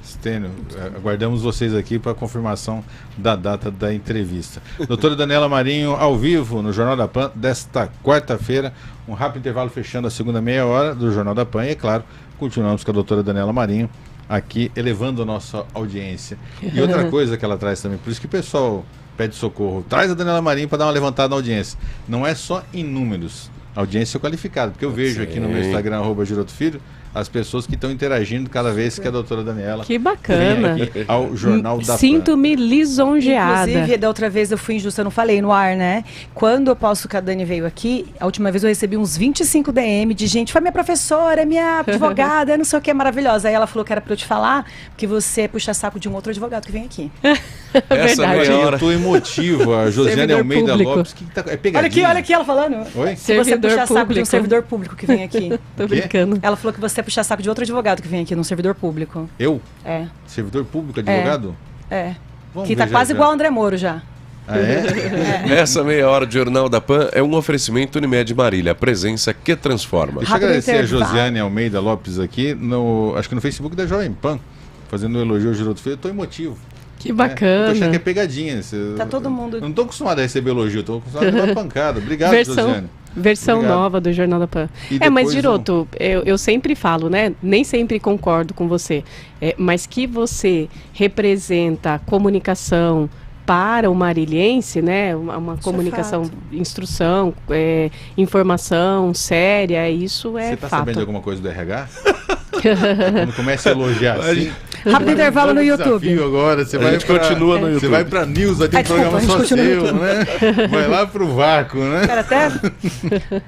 Stênio, aguardamos vocês aqui para a confirmação da data da entrevista. Doutora Daniela Marinho, ao vivo, no Jornal da Pan, desta quarta-feira. Um rápido intervalo fechando a segunda meia hora do Jornal da Pan. E, é claro, continuamos com a doutora Daniela Marinho aqui, elevando a nossa audiência. E outra coisa que ela traz também, por isso que o pessoal pede socorro, traz a Daniela Marinho para dar uma levantada na audiência. Não é só em números, audiência qualificada, porque eu vejo aqui no meu Instagram, @GirotoFilho, as pessoas que estão interagindo cada vez que a doutora Daniela que bacana vem aqui ao Jornal da Pan. Sinto-me lisonjeada. Inclusive, da outra vez eu fui injusta, eu não falei no ar, né? Quando eu posso que a Dani veio aqui, a última vez eu recebi uns 25 DM de gente, foi minha professora, minha advogada, não sei o que, maravilhosa. Aí ela falou que era pra eu te falar, que você puxa saco de um outro advogado que vem aqui. Verdade. Eu tô emotivo, a Josiane Almeida público. Lopes, é pegadinha. Olha aqui ela falando. Oi? Se você puxar saco de um servidor público que vem aqui. Tô brincando. Ela falou que você puxar saco de outro advogado que vem aqui num servidor público. Eu? É. Servidor público, advogado? É. Vamos que tá quase igual o André Moro já. Ah, é? Essa meia hora de Jornal da Pan é um oferecimento Unimed Marília, a presença que transforma. Deixa eu agradecer a Josiane Almeida Lopes aqui, acho que no Facebook da Jovem Pan, fazendo um elogio ao Giroto Filho. Eu tô emotivo. Que bacana. Tô achando que é pegadinha. Tá todo mundo... Eu não tô acostumado a receber elogio, tô acostumado a dar pancada. Obrigado, Josiane. Versão Obrigado. Nova do Jornal da Pan. Mas Giroto, eu sempre falo, né? Nem sempre concordo com você, mas que você representa comunicação para o marilhense, né? Uma comunicação, instrução, informação séria, isso é fato. Você tá sabendo de alguma coisa do RH? Quando começa a elogiar assim... Rápido intervalo no YouTube. Agora, você vai continua no YouTube. Você vai pra News, vai ter um programa só seu, né? Vai lá pro vácuo, né? Cara, até...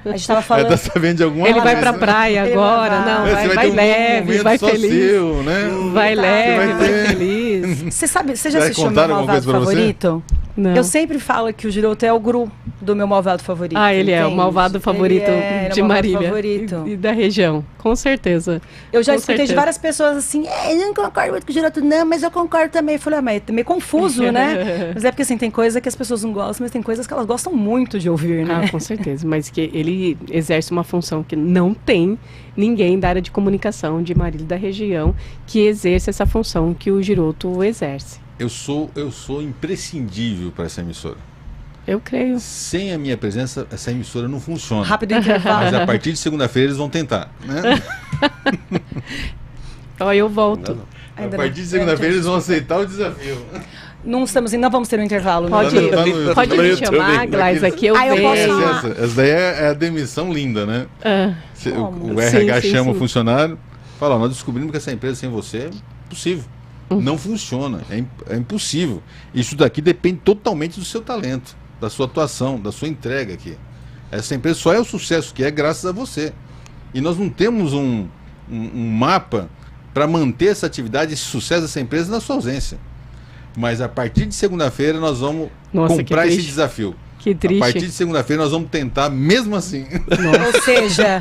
A gente tava falando... Tá sabendo de alguma Ele coisa, vai pra praia agora, não, vai um leve, vai feliz. Seu, né? Vai leve, vai feliz. Você já assistiu meu malvado favorito? Não. Eu sempre falo que o Giroto é o guru do meu malvado favorito. Ele é o malvado favorito de Marília favorito. E da região, com certeza. Eu já escutei de várias pessoas assim, eu não concordo muito com o Giroto, não, mas eu concordo também. Eu falei, mas é meio confuso, né? Mas é porque assim, tem coisa que as pessoas não gostam, mas tem coisas que elas gostam muito de ouvir, né? Com certeza, mas que ele exerce uma função que não tem ninguém da área de comunicação de Marília da região que exerce essa função que o Giroto exerce. Eu sou imprescindível para essa emissora. Eu creio. Sem a minha presença, essa emissora não funciona. Rápido intervalo. Mas a partir de segunda-feira eles vão tentar, né? Ó, eu volto. A partir de segunda-feira eles vão aceitar o desafio. Não vamos ter um intervalo. Pode me chamar, Glais, aqui eu venho. Essa daí é a demissão linda, né? O RH chama o funcionário, fala, nós descobrimos que essa empresa sem você é impossível. Não funciona, é impossível. Isso daqui depende totalmente do seu talento, da sua atuação, da sua entrega aqui. Essa empresa só é o sucesso que é graças a você. E nós não temos um mapa para manter essa atividade, esse sucesso dessa empresa na sua ausência. Mas a partir de segunda-feira nós vamos comprar esse desafio. Que triste. A partir de segunda-feira nós vamos tentar mesmo assim. Ou seja,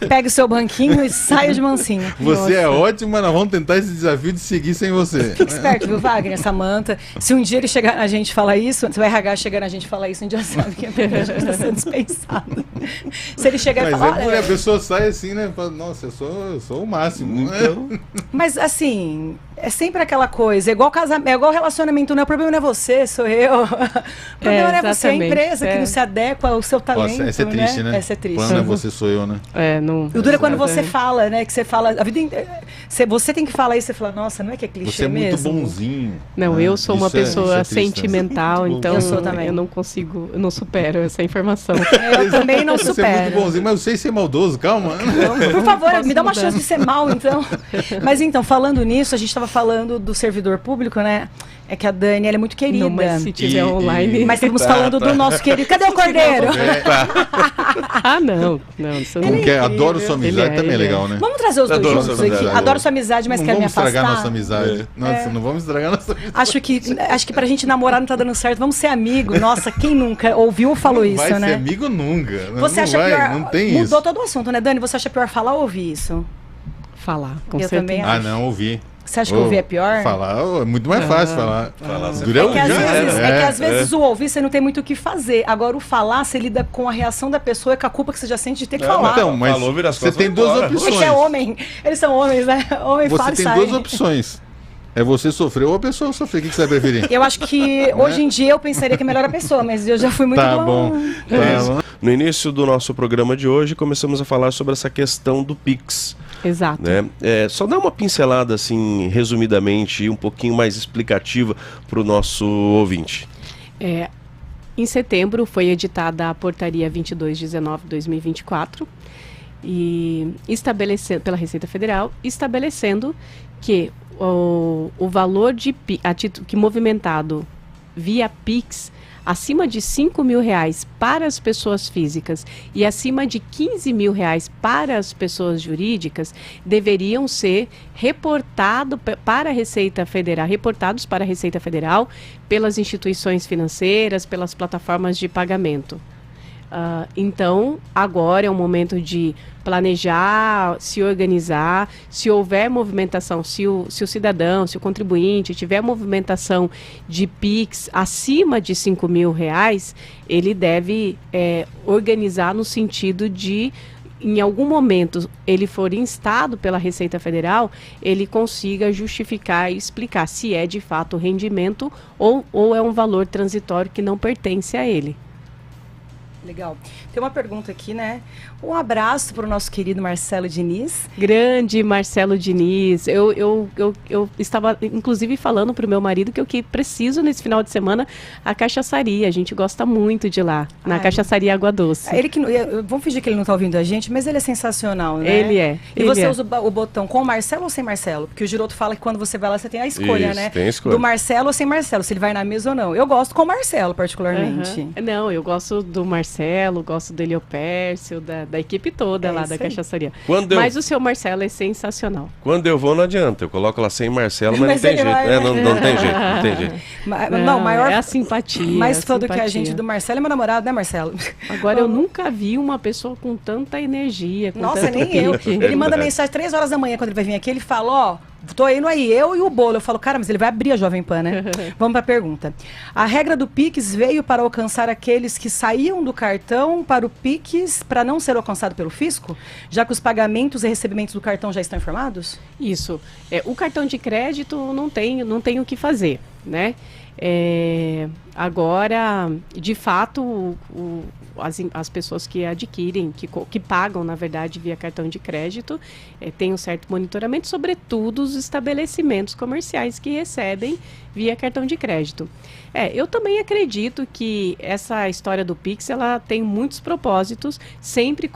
pegue o seu banquinho e saia de mansinho. Você é ótimo, mas nós vamos tentar esse desafio de seguir sem você. Fique esperto, viu, Wagner, Samanta? Se um dia ele chegar na gente e falar isso, se o RH chegar na gente e falar isso, a gente já sabe que a gente está sendo dispensado. Se ele chegar e falar... Mas a pessoa sai assim, né? Fala, nossa, eu sou o máximo. Então... Mas assim... É sempre aquela coisa, é igual casamento, é igual relacionamento, não é o problema não é você, sou eu. O problema não é você, é a empresa que não se adequa ao seu talento. Essa é triste, né? Essa é triste. Quando é você, sou eu, né? Não. O duro é quando você fala, né? Que você fala, a vida inteira, você tem que falar isso, você fala, nossa, não é que é clichê você é mesmo? muito bonzinho. Não, eu sou uma pessoa sentimental, então eu sou também. Eu não consigo, eu não supero essa informação. Eu também não supero. Você é muito bonzinho, mas eu sei ser maldoso, calma. Por favor, me dá uma chance de ser mal, então. Mas então, falando nisso, a gente estava falando do servidor público, né? É que a Dani, ela é muito querida. Não, mas se tiver online... Mas estamos falando do nosso querido... Cadê o Cordeiro? Não. Adoro sua amizade, também é legal, né? Vamos trazer os dois juntos aqui. Adoro sua amizade, mas quero me afastar. Não vamos estragar nossa amizade. Nossa, não vamos estragar nossa amizade. Acho que pra gente namorar não tá dando certo. Vamos ser amigo. Nossa, quem nunca ouviu ou falou isso, né? Vai ser amigo nunca. Você acha pior... Não tem Mudou isso. todo o assunto, né, Dani? Você acha pior falar ou ouvir isso? Falar, com Eu certeza. também acho. Não, ouvir. Você acha que ouvir é pior? Falar é muito mais fácil falar. É que às vezes o ouvir você não tem muito o que fazer. Agora o falar, você lida com a reação da pessoa e com a culpa que você já sente de ter que falar. Então, mas você tem duas opções. É que é homem. Eles são homens, né? Homem fala e sai. Você tem duas opções. É você sofrer ou a pessoa sofrer. O que você vai preferir? Eu acho que hoje em dia eu pensaria que é melhor a pessoa, mas eu já fui muito bom. No início do nosso programa de hoje, começamos a falar sobre essa questão do Pix. Exato. Né? Só dá uma pincelada, assim, resumidamente, e um pouquinho mais explicativa para o nosso ouvinte. Em setembro foi editada a Portaria 2219/2024 e estabelecendo pela Receita Federal, estabelecendo que o valor que movimentado via Pix acima de R$5.000 para as pessoas físicas e acima de R$15.000 para as pessoas jurídicas deveriam ser reportados para a Receita Federal pelas instituições financeiras, pelas plataformas de pagamento. Então, agora é o momento de planejar, se organizar, se houver movimentação, se o cidadão, se o contribuinte tiver movimentação de PIX acima de R$5.000, ele deve organizar no sentido de, em algum momento, ele for instado pela Receita Federal, ele consiga justificar e explicar se é de fato rendimento ou é um valor transitório que não pertence a ele. Legal. Tem uma pergunta aqui, né? Um abraço para o nosso querido Marcelo Diniz. Grande Marcelo Diniz. Eu estava, inclusive, falando para o meu marido que eu preciso, nesse final de semana, a cachaçaria. A gente gosta muito de lá, na cachaçaria Água Doce. Vamos fingir que ele não está ouvindo a gente, mas ele é sensacional, né? Ele é. E você usa o botão com Marcelo ou sem Marcelo? Porque o Giroto fala que quando você vai lá, você tem a escolha, né? Tem a escolha. Do Marcelo ou sem Marcelo, se ele vai na mesa ou não. Eu gosto com o Marcelo, particularmente. Não, eu gosto do Marcelo, gosto do Eliopércio, da equipe toda lá da cachaçaria. Mas o seu Marcelo é sensacional. Quando eu vou, não adianta. Eu coloco lá sem Marcelo, mas não tem jeito. Não tem jeito. Maior... É a simpatia. Mais fã do que a gente do Marcelo é meu namorado, né, Marcelo? Agora, eu nunca vi uma pessoa com tanta energia. Nossa, nem eu. Ele manda mensagem 3 horas da manhã quando ele vai vir aqui. Ele fala, ó, tô indo aí, eu e o bolo. Eu falo, cara, mas ele vai abrir a Jovem Pan, né? Vamos pra pergunta. A regra do Pix veio para alcançar aqueles que saíam do cartão para o Pix para não ser alcançado pelo fisco? Já que os pagamentos e recebimentos do cartão já estão informados? Isso. O cartão de crédito não tem o que fazer, né? Agora, de fato, as pessoas que adquirem, que pagam, na verdade, via cartão de crédito, tem um certo monitoramento, sobretudo os estabelecimentos comerciais que recebem via cartão de crédito. Eu também acredito que essa história do Pix, ela tem muitos propósitos, sempre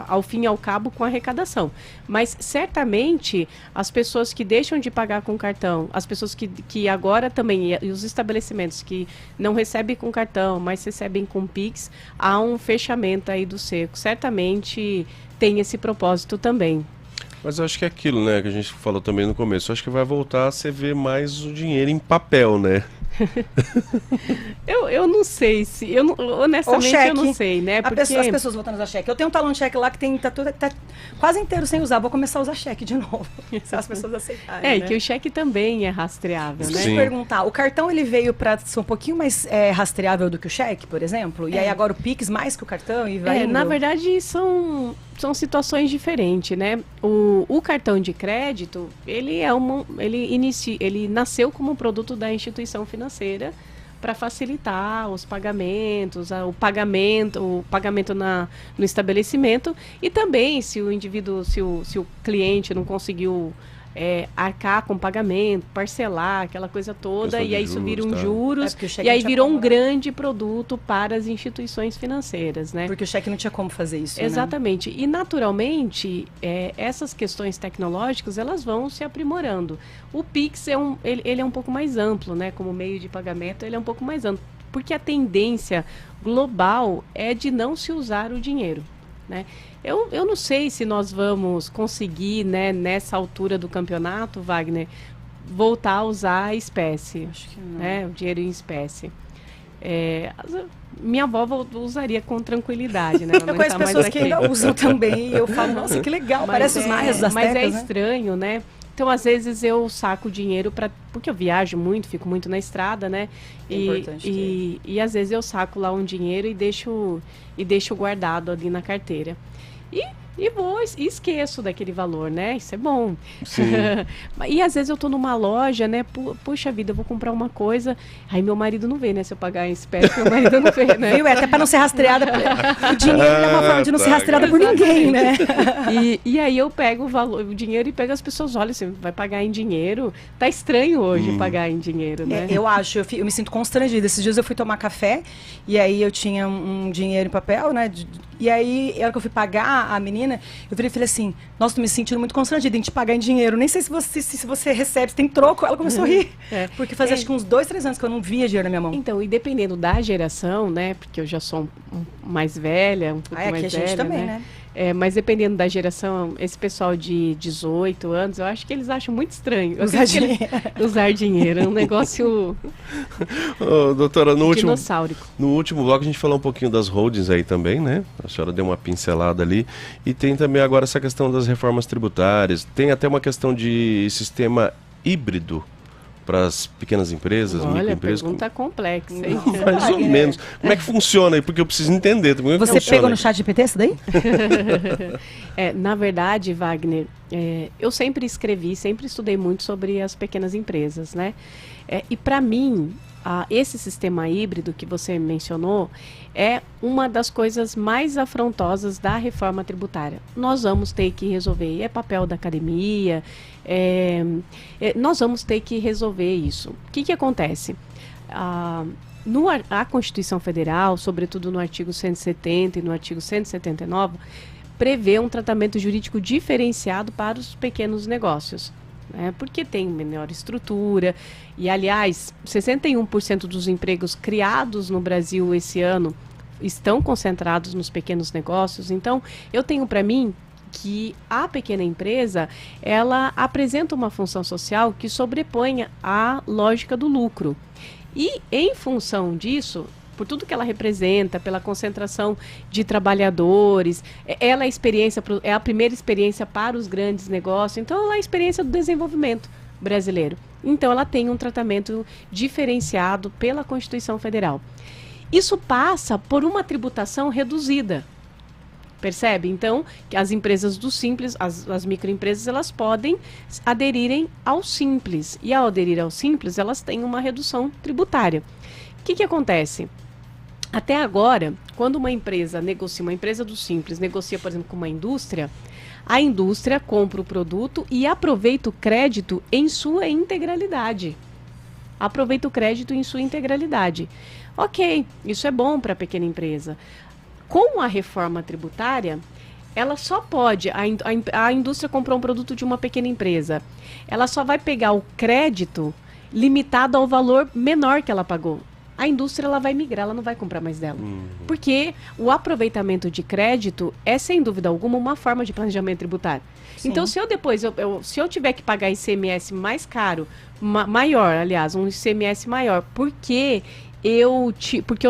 ao fim e ao cabo, com arrecadação. Mas, certamente, as pessoas que deixam de pagar com cartão, as pessoas que agora também, e os estabelecimentos que não recebem com cartão, mas recebem com Pix, há um fechamento aí do cerco. Certamente tem esse propósito também. Mas eu acho que é aquilo, né, que a gente falou também no começo. Eu acho que vai voltar a você ver mais o dinheiro em papel, né? eu não sei se... honestamente, eu não sei, né? Porque... As pessoas voltando a usar cheque. Eu tenho um talão de cheque lá que tá quase inteiro sem usar. Vou começar a usar cheque de novo. Se as pessoas aceitarem, né? Que o cheque também é rastreável, né? Deixa eu perguntar. O cartão, ele veio para ser um pouquinho mais rastreável do que o cheque, por exemplo? E aí agora o Pix mais que o cartão e vai indo? Na verdade, são situações diferentes, né? O cartão de crédito, ele nasceu como um produto da instituição financeira para facilitar os pagamentos, o pagamento no estabelecimento, e também se o cliente não conseguiu arcar com pagamento, parcelar, aquela coisa toda, e aí isso vira juros, e aí virou um grande produto para as instituições financeiras, né? Porque o cheque não tinha como fazer isso, Exatamente. Né? E, naturalmente, essas questões tecnológicas, elas vão se aprimorando. O Pix, ele é um pouco mais amplo, né? Como meio de pagamento, ele é um pouco mais amplo, porque a tendência global é de não se usar o dinheiro, né? Eu não sei se nós vamos conseguir, né, nessa altura do campeonato, Wagner, voltar a usar a espécie. Acho que não. Né, o dinheiro em espécie. Minha avó usaria com tranquilidade, né? Eu conheço pessoas que ainda usam também, e eu falo, nossa, que legal, parece os maias das Mas tecas, é estranho, né? Então, às vezes, eu saco dinheiro porque eu viajo muito, fico muito na estrada, né? E às vezes eu saco lá um dinheiro e deixo guardado ali na carteira. E esqueço daquele valor, né? Isso é bom. Sim. E às vezes eu tô numa loja, né? Puxa vida, eu vou comprar uma coisa. Aí meu marido não vê, né? Se eu pagar em espécie, meu marido não vê, né? Viu? Até para não ser rastreada. O dinheiro é uma forma de não ser rastreada por ninguém, né? E aí eu pego o dinheiro e pego as pessoas. Olha, você vai pagar em dinheiro? Tá estranho hoje pagar em dinheiro, né? Eu me sinto constrangida. Esses dias eu fui tomar café e aí eu tinha um dinheiro em papel, né? E aí, na hora que eu fui pagar a menina, eu falei assim, nossa, tô me sentindo muito constrangida em te pagar em dinheiro. Nem sei se você recebe, se tem troco. Ela começou a rir. Porque fazia acho que uns 2, 3 anos que eu não via dinheiro na minha mão. Então, e dependendo da geração, né? Porque eu já sou mais velha, um pouco mais velha, aqui a gente também, né? Mas dependendo da geração, esse pessoal de 18 anos, eu acho que eles acham muito estranho usar dinheiro. É um negócio doutora, no dinossáurico. No último bloco a gente falou um pouquinho das holdings aí também, né? A senhora deu uma pincelada ali. E tem também agora essa questão das reformas tributárias. Tem até uma questão de sistema híbrido para as pequenas empresas, microempresas. Pergunta complexa, hein? Mais ou menos. Como é que funciona aí? Porque eu preciso entender. Você pegou no chat GPT isso daí? Na verdade, Wagner, eu sempre estudei muito sobre as pequenas empresas, né? E para mim, esse sistema híbrido que você mencionou é uma das coisas mais afrontosas da reforma tributária. Nós vamos ter que resolver, é papel da academia, nós vamos ter que resolver isso. O que acontece? A Constituição Federal, sobretudo no artigo 170 e no artigo 179, prevê um tratamento jurídico diferenciado para os pequenos negócios. Porque tem menor estrutura e, aliás, 61% dos empregos criados no Brasil esse ano estão concentrados nos pequenos negócios. Então, eu tenho para mim que a pequena empresa, ela apresenta uma função social que sobreponha a lógica do lucro. E, em função disso, por tudo que ela representa, pela concentração de trabalhadores, ela é a primeira experiência para os grandes negócios, então ela é a experiência do desenvolvimento brasileiro. Então ela tem um tratamento diferenciado pela Constituição Federal. Isso passa por uma tributação reduzida. Percebe? Então, que as empresas do Simples, as microempresas, elas podem aderirem ao Simples. E ao aderir ao Simples, elas têm uma redução tributária. O que acontece? Até agora, quando uma empresa do Simples negocia, por exemplo, com uma indústria, a indústria compra o produto e aproveita o crédito em sua integralidade. Ok, isso é bom para a pequena empresa. Com a reforma tributária, ela só pode, a indústria comprou um produto de uma pequena empresa, ela só vai pegar o crédito limitado ao valor menor que ela pagou. A indústria ela vai migrar, ela não vai comprar mais dela. Porque o aproveitamento de crédito é, sem dúvida alguma, uma forma de planejamento tributário. Sim. Então, se eu tiver que pagar ICMS mais caro, maior, aliás, um ICMS maior, porque eu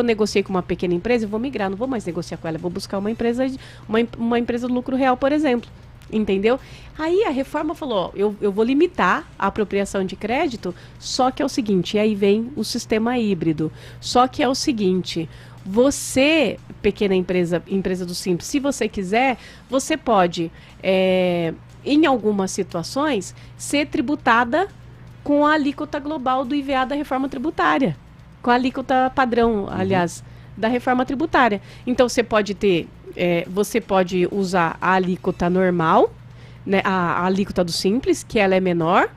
negociei com uma pequena empresa, eu vou migrar, não vou mais negociar com ela, eu vou buscar uma empresa de lucro real, por exemplo. Entendeu? Aí a reforma falou, eu vou limitar a apropriação de crédito, só que é o seguinte, e aí vem o sistema híbrido. Só que é o seguinte, você, pequena empresa do Simples, se você quiser, você pode, em algumas situações, ser tributada com a alíquota global do IVA da reforma tributária. Com a alíquota padrão, aliás, da reforma tributária. Então, você pode usar a alíquota normal, né, a alíquota do Simples, que ela é menor.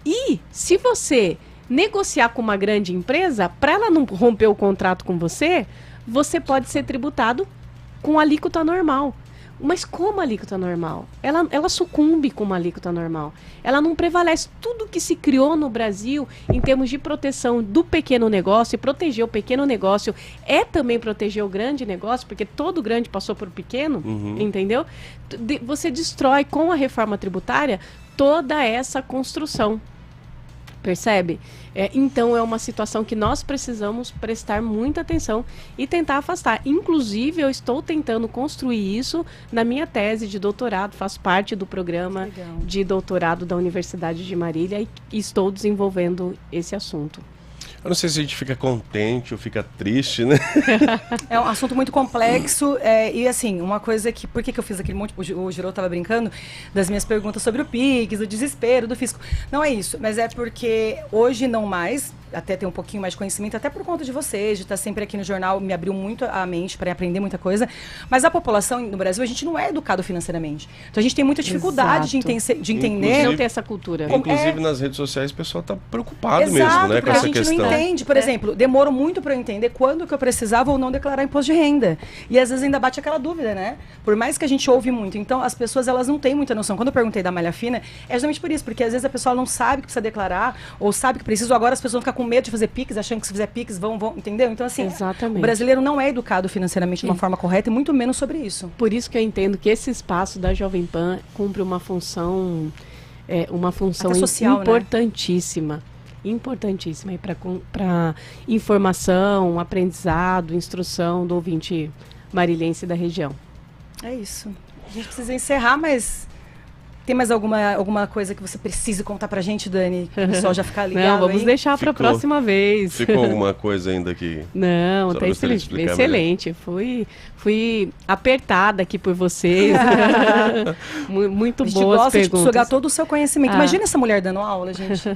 E, se você negociar com uma grande empresa, para ela não romper o contrato com você, você pode ser tributado com a alíquota normal. Mas como a alíquota normal? Ela sucumbe com uma alíquota normal. Ela não prevalece. Tudo que se criou no Brasil em termos de proteção do pequeno negócio, e proteger o pequeno negócio é também proteger o grande negócio, porque todo grande passou por pequeno, entendeu? Você destrói com a reforma tributária toda essa construção. Percebe? Então, é uma situação que nós precisamos prestar muita atenção e tentar afastar. Inclusive, eu estou tentando construir isso na minha tese de doutorado, faço parte do programa de doutorado da Universidade de Marília e estou desenvolvendo esse assunto. Eu não sei se a gente fica contente ou fica triste, né? É um assunto muito complexo e assim, uma coisa que... Por que eu fiz aquele monte... O Girô estava brincando das minhas perguntas sobre o PIX, do desespero, do fisco. Não é isso, mas é porque hoje não mais... Até ter um pouquinho mais de conhecimento, até por conta de vocês, de estar sempre aqui no jornal, me abriu muito a mente para aprender muita coisa. Mas a população no Brasil, a gente não é educado financeiramente. Então a gente tem muita dificuldade de entender. Não ter essa cultura. Inclusive nas redes sociais o pessoal está preocupado mesmo, né, com essa questão. A gente não entende. Por exemplo, demorou muito para eu entender quando que eu precisava ou não declarar imposto de renda. E às vezes ainda bate aquela dúvida, né? Por mais que a gente ouve muito. Então as pessoas elas não têm muita noção. Quando eu perguntei da malha fina, é justamente por isso, porque às vezes a pessoa não sabe que precisa declarar, ou sabe que precisa, ou agora as pessoas vão ficar com medo de fazer PIX, achando que se fizer PIX vão, entendeu? Então, assim, o brasileiro não é educado financeiramente de uma forma correta e muito menos sobre isso. Por isso que eu entendo que esse espaço da Jovem Pan cumpre uma função social, importantíssima. Né? Importantíssima para informação, aprendizado, instrução do ouvinte marilhense da região. É isso. A gente precisa encerrar, mas... Tem mais alguma coisa que você precise contar pra gente, Dani? Que o pessoal já fica ligado. Não, vamos deixar pra próxima vez. Ficou alguma coisa ainda aqui? Não, tá excelente. Fui apertada aqui por vocês. Muito boas perguntas. A gente gosta de sugar todo o seu conhecimento. Imagina essa mulher dando aula, gente.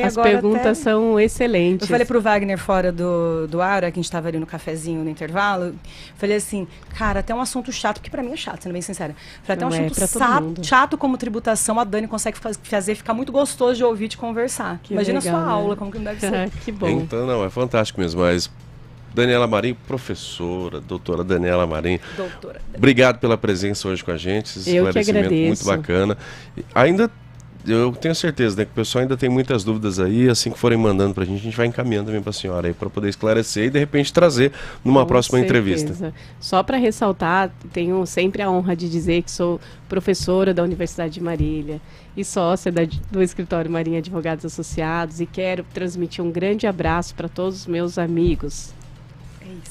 As perguntas são excelentes. Eu falei pro Wagner fora do ar, que a gente estava ali no cafezinho no intervalo, falei assim, cara, até um assunto chato, porque pra mim é chato, sendo bem sincera. Falei, até um assunto chato como tributação, a Dani consegue fazer ficar muito gostoso de ouvir, de conversar. Imagina legal, a sua aula, como que não deve ser. Que bom. Então, não, é fantástico mesmo, mas... Daniela Marim, professora, doutora Daniela Marim. Obrigado pela presença hoje com a gente, esse esclarecimento muito bacana. Eu tenho certeza, né, que o pessoal ainda tem muitas dúvidas aí, assim que forem mandando pra gente, a gente vai encaminhando também pra senhora aí, para poder esclarecer e de repente trazer numa próxima entrevista. Só para ressaltar, tenho sempre a honra de dizer que sou professora da Universidade de Marília e sócia do Escritório Marim Advogados Associados e quero transmitir um grande abraço para todos os meus amigos. É isso.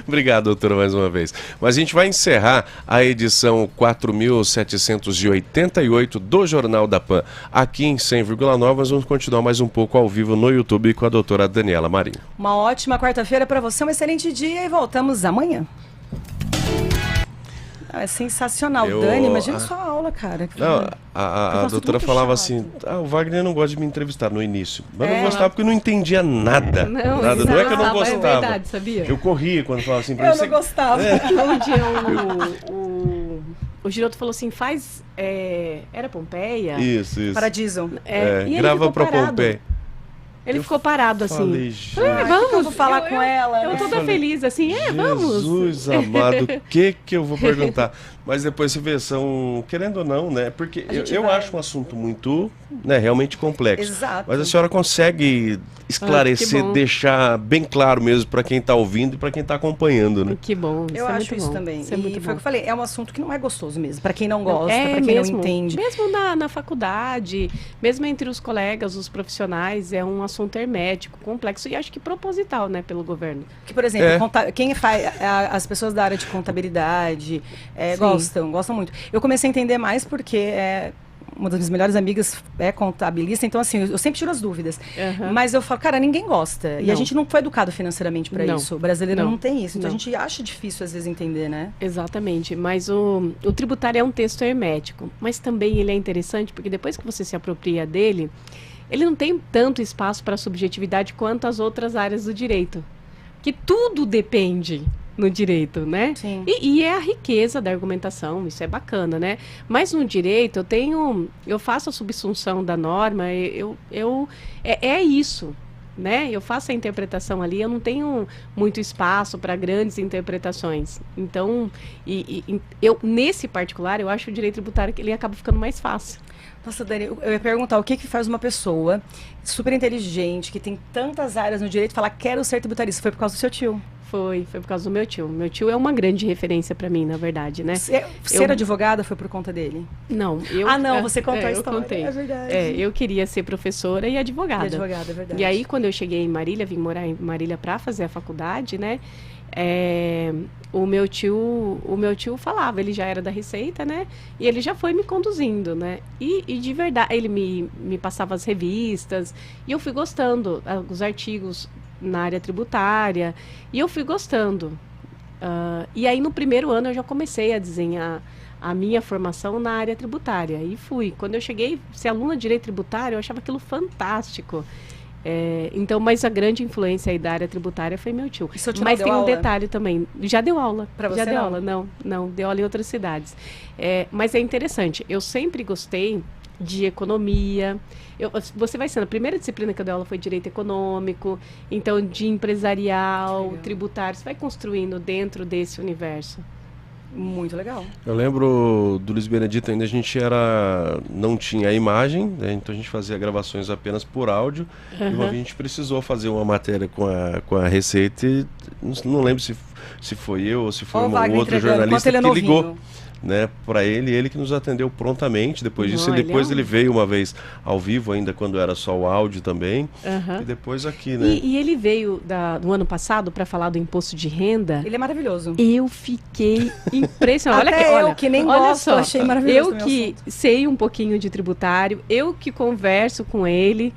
Obrigado, doutora, mais uma vez. Mas a gente vai encerrar a edição 4.788 do Jornal da Pan aqui em 100,9. Mas vamos continuar mais um pouco ao vivo no YouTube com a doutora Daniela Marim. Uma ótima quarta-feira para você, um excelente dia e voltamos amanhã. É sensacional. Dani, imagina sua aula, cara. Não, a doutora falava assim, o Wagner não gosta de me entrevistar no início. Mas eu não gostava porque eu não entendia nada. Não é que eu não gostava. É verdade, sabia? Eu corria quando falava assim pra eu não gostava. Um dia o Giroto falou assim, era Pompeia? Isso. Paradiso. Grava pra Pompeia. Ele ficou parado assim. Vamos, eu vou falar com ela. Eu toda feliz assim, vamos. Jesus amado, o que eu vou perguntar? Mas depois você vê, querendo ou não, né? Porque eu acho um assunto muito, realmente complexo. Exato. Mas a senhora consegue esclarecer, deixar bem claro mesmo para quem está ouvindo e para quem está acompanhando, né? Que bom. Eu acho isso também. E foi o que eu falei, é um assunto que não é gostoso mesmo, para quem não gosta, para quem não entende. Mesmo na faculdade, mesmo entre os colegas, os profissionais, é um assunto hermético, complexo e acho que proposital, né, pelo governo. Que, por exemplo, quem faz, as pessoas da área de contabilidade gostam muito. Eu comecei a entender mais porque uma das minhas melhores amigas é contabilista, então assim, eu sempre tiro as dúvidas. Mas eu falo, cara, ninguém gosta. E a gente não foi educado financeiramente para isso. O brasileiro não tem isso. Então a gente acha difícil às vezes entender, né? Exatamente. Mas o tributário é um texto hermético. Mas também ele é interessante porque depois que você se apropria dele, ele não tem tanto espaço para subjetividade quanto as outras áreas do direito. Que tudo depende no direito, né? Sim. E é a riqueza da argumentação, isso é bacana, né? Mas no direito eu faço a subsunção da norma, é isso, né? Eu faço a interpretação ali, eu não tenho muito espaço para grandes interpretações. Então, nesse particular, eu acho o direito tributário que ele acaba ficando mais fácil. Nossa, Dani, eu ia perguntar o que faz uma pessoa super inteligente, que tem tantas áreas no direito, falar quero ser tributarista. Foi por causa do seu tio? Foi por causa do meu tio. Meu tio é uma grande referência para mim, na verdade, né? Ser advogada foi por conta dele? Não. Você contou a história. Eu contei. É verdade. Eu queria ser professora e advogada. É verdade. E aí, quando eu cheguei em Marília, vim morar em Marília para fazer a faculdade, né? O meu tio falava, ele já era da Receita, né? E ele já foi me conduzindo, né? E de verdade, ele me passava as revistas e eu fui gostando, os artigos na área tributária, e eu fui gostando. E aí, no primeiro ano, eu já comecei a desenhar a minha formação na área tributária. E fui. Quando eu cheguei, ser aluna de Direito Tributário, eu achava aquilo fantástico. Então, mas a grande influência aí da área tributária foi meu tio. Mas tem um detalhe também. Já deu aula. Para você já deu aula? Não, deu aula em outras cidades. Mas é interessante. Eu sempre gostei de economia. Você vai sendo, a primeira disciplina que eu dei aula foi direito econômico, então de empresarial, tributário, você vai construindo dentro desse universo. Muito legal. Eu lembro do Luiz Benedito, ainda a gente não tinha a imagem, né? Então a gente fazia gravações apenas por áudio, e uma vez a gente precisou fazer uma matéria com a Receita, e não lembro se foi eu ou se foi um outro jornalista que ligou, né, para ele que nos atendeu prontamente. Depois disso, ele veio uma vez ao vivo, ainda quando era só o áudio também, e depois aqui, né? E ele veio no ano passado para falar do imposto de renda. Ele é maravilhoso. Eu fiquei impressionada. Eu que nem gosto, achei maravilhoso. Eu que sei um pouquinho de tributário, eu que converso com ele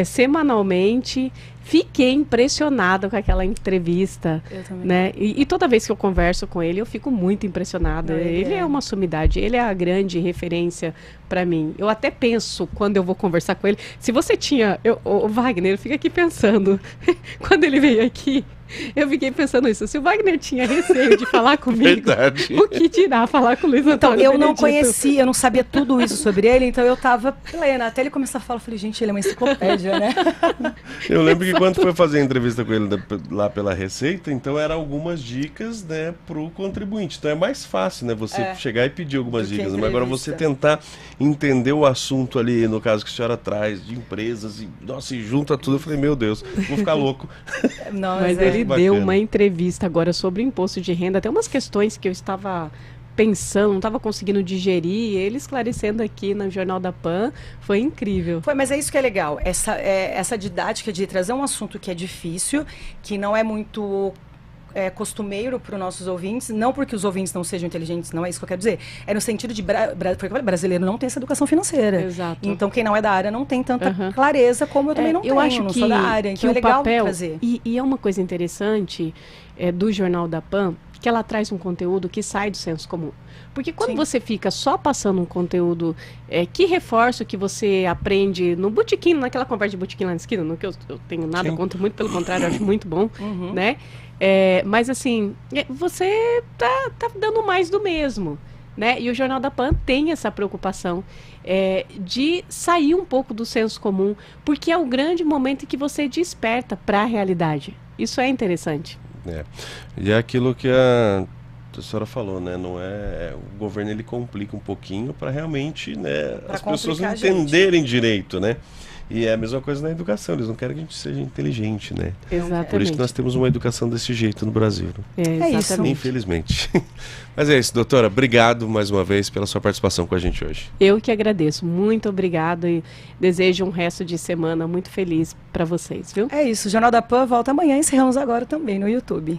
semanalmente, fiquei impressionada com aquela entrevista. Eu também. Né? E toda vez que eu converso com ele, eu fico muito impressionada. Ele é uma sumidade, ele é a grande referência para mim. Eu até penso, quando eu vou conversar com ele, se você tinha... O Wagner, fica aqui pensando, quando ele veio aqui, eu fiquei pensando isso. Se o Wagner tinha receio de falar comigo, verdade, o que dirá falar com o Luiz Antônio Então, eu Benedito? não conhecia, eu não sabia tudo isso sobre ele, então eu tava plena. Até ele começar a falar, eu falei, gente, ele é uma enciclopédia, né? Eu lembro que quando foi fazer a entrevista com ele lá pela Receita, então eram algumas dicas, né, pro contribuinte. Então é mais fácil, né, você chegar e pedir algumas dicas. Mas agora você tentar entender o assunto ali, no caso que a senhora traz, de empresas, e junta tudo, eu falei, meu Deus, vou ficar louco. Mas ele deu uma entrevista agora sobre imposto de renda, até umas questões que eu estava pensando, não estava conseguindo digerir, ele esclarecendo aqui no Jornal da Pan, foi incrível. Foi, mas é isso que é legal, essa didática de trazer um assunto que é difícil, que não é muito costumeiro para os nossos ouvintes, não porque os ouvintes não sejam inteligentes, não é isso que eu quero dizer, é no sentido de brasileiro não tem essa educação financeira. Exato. Então quem não é da área não tem tanta clareza como eu também não tenho, acho não sou da área, então que é legal papel, trazer. E é uma coisa interessante do Jornal da Pan, que ela traz um conteúdo que sai do senso comum. Porque quando Sim. você fica só passando um conteúdo que reforça o que você aprende no botequim, naquela conversa de botequim lá na esquina, no que eu tenho nada Sim. contra, muito pelo contrário, eu acho muito bom, Uhum. né? Mas assim, você tá dando mais do mesmo, né? E o Jornal da Pan tem essa preocupação de sair um pouco do senso comum, porque é o grande momento em que você desperta para a realidade. Isso é interessante. E é aquilo que a senhora falou, né? Não o governo ele complica um pouquinho para realmente, né, Pra as pessoas complicar a gente. entenderem direito, né? E é a mesma coisa na educação, eles não querem que a gente seja inteligente, né? Exatamente. Por isso que nós temos uma educação desse jeito no Brasil. É isso. Infelizmente. Mas é isso, doutora. Obrigado mais uma vez pela sua participação com a gente hoje. Eu que agradeço. Muito obrigada e desejo um resto de semana muito feliz para vocês, viu? É isso. O Jornal da Pan volta amanhã. Encerramos agora também no YouTube.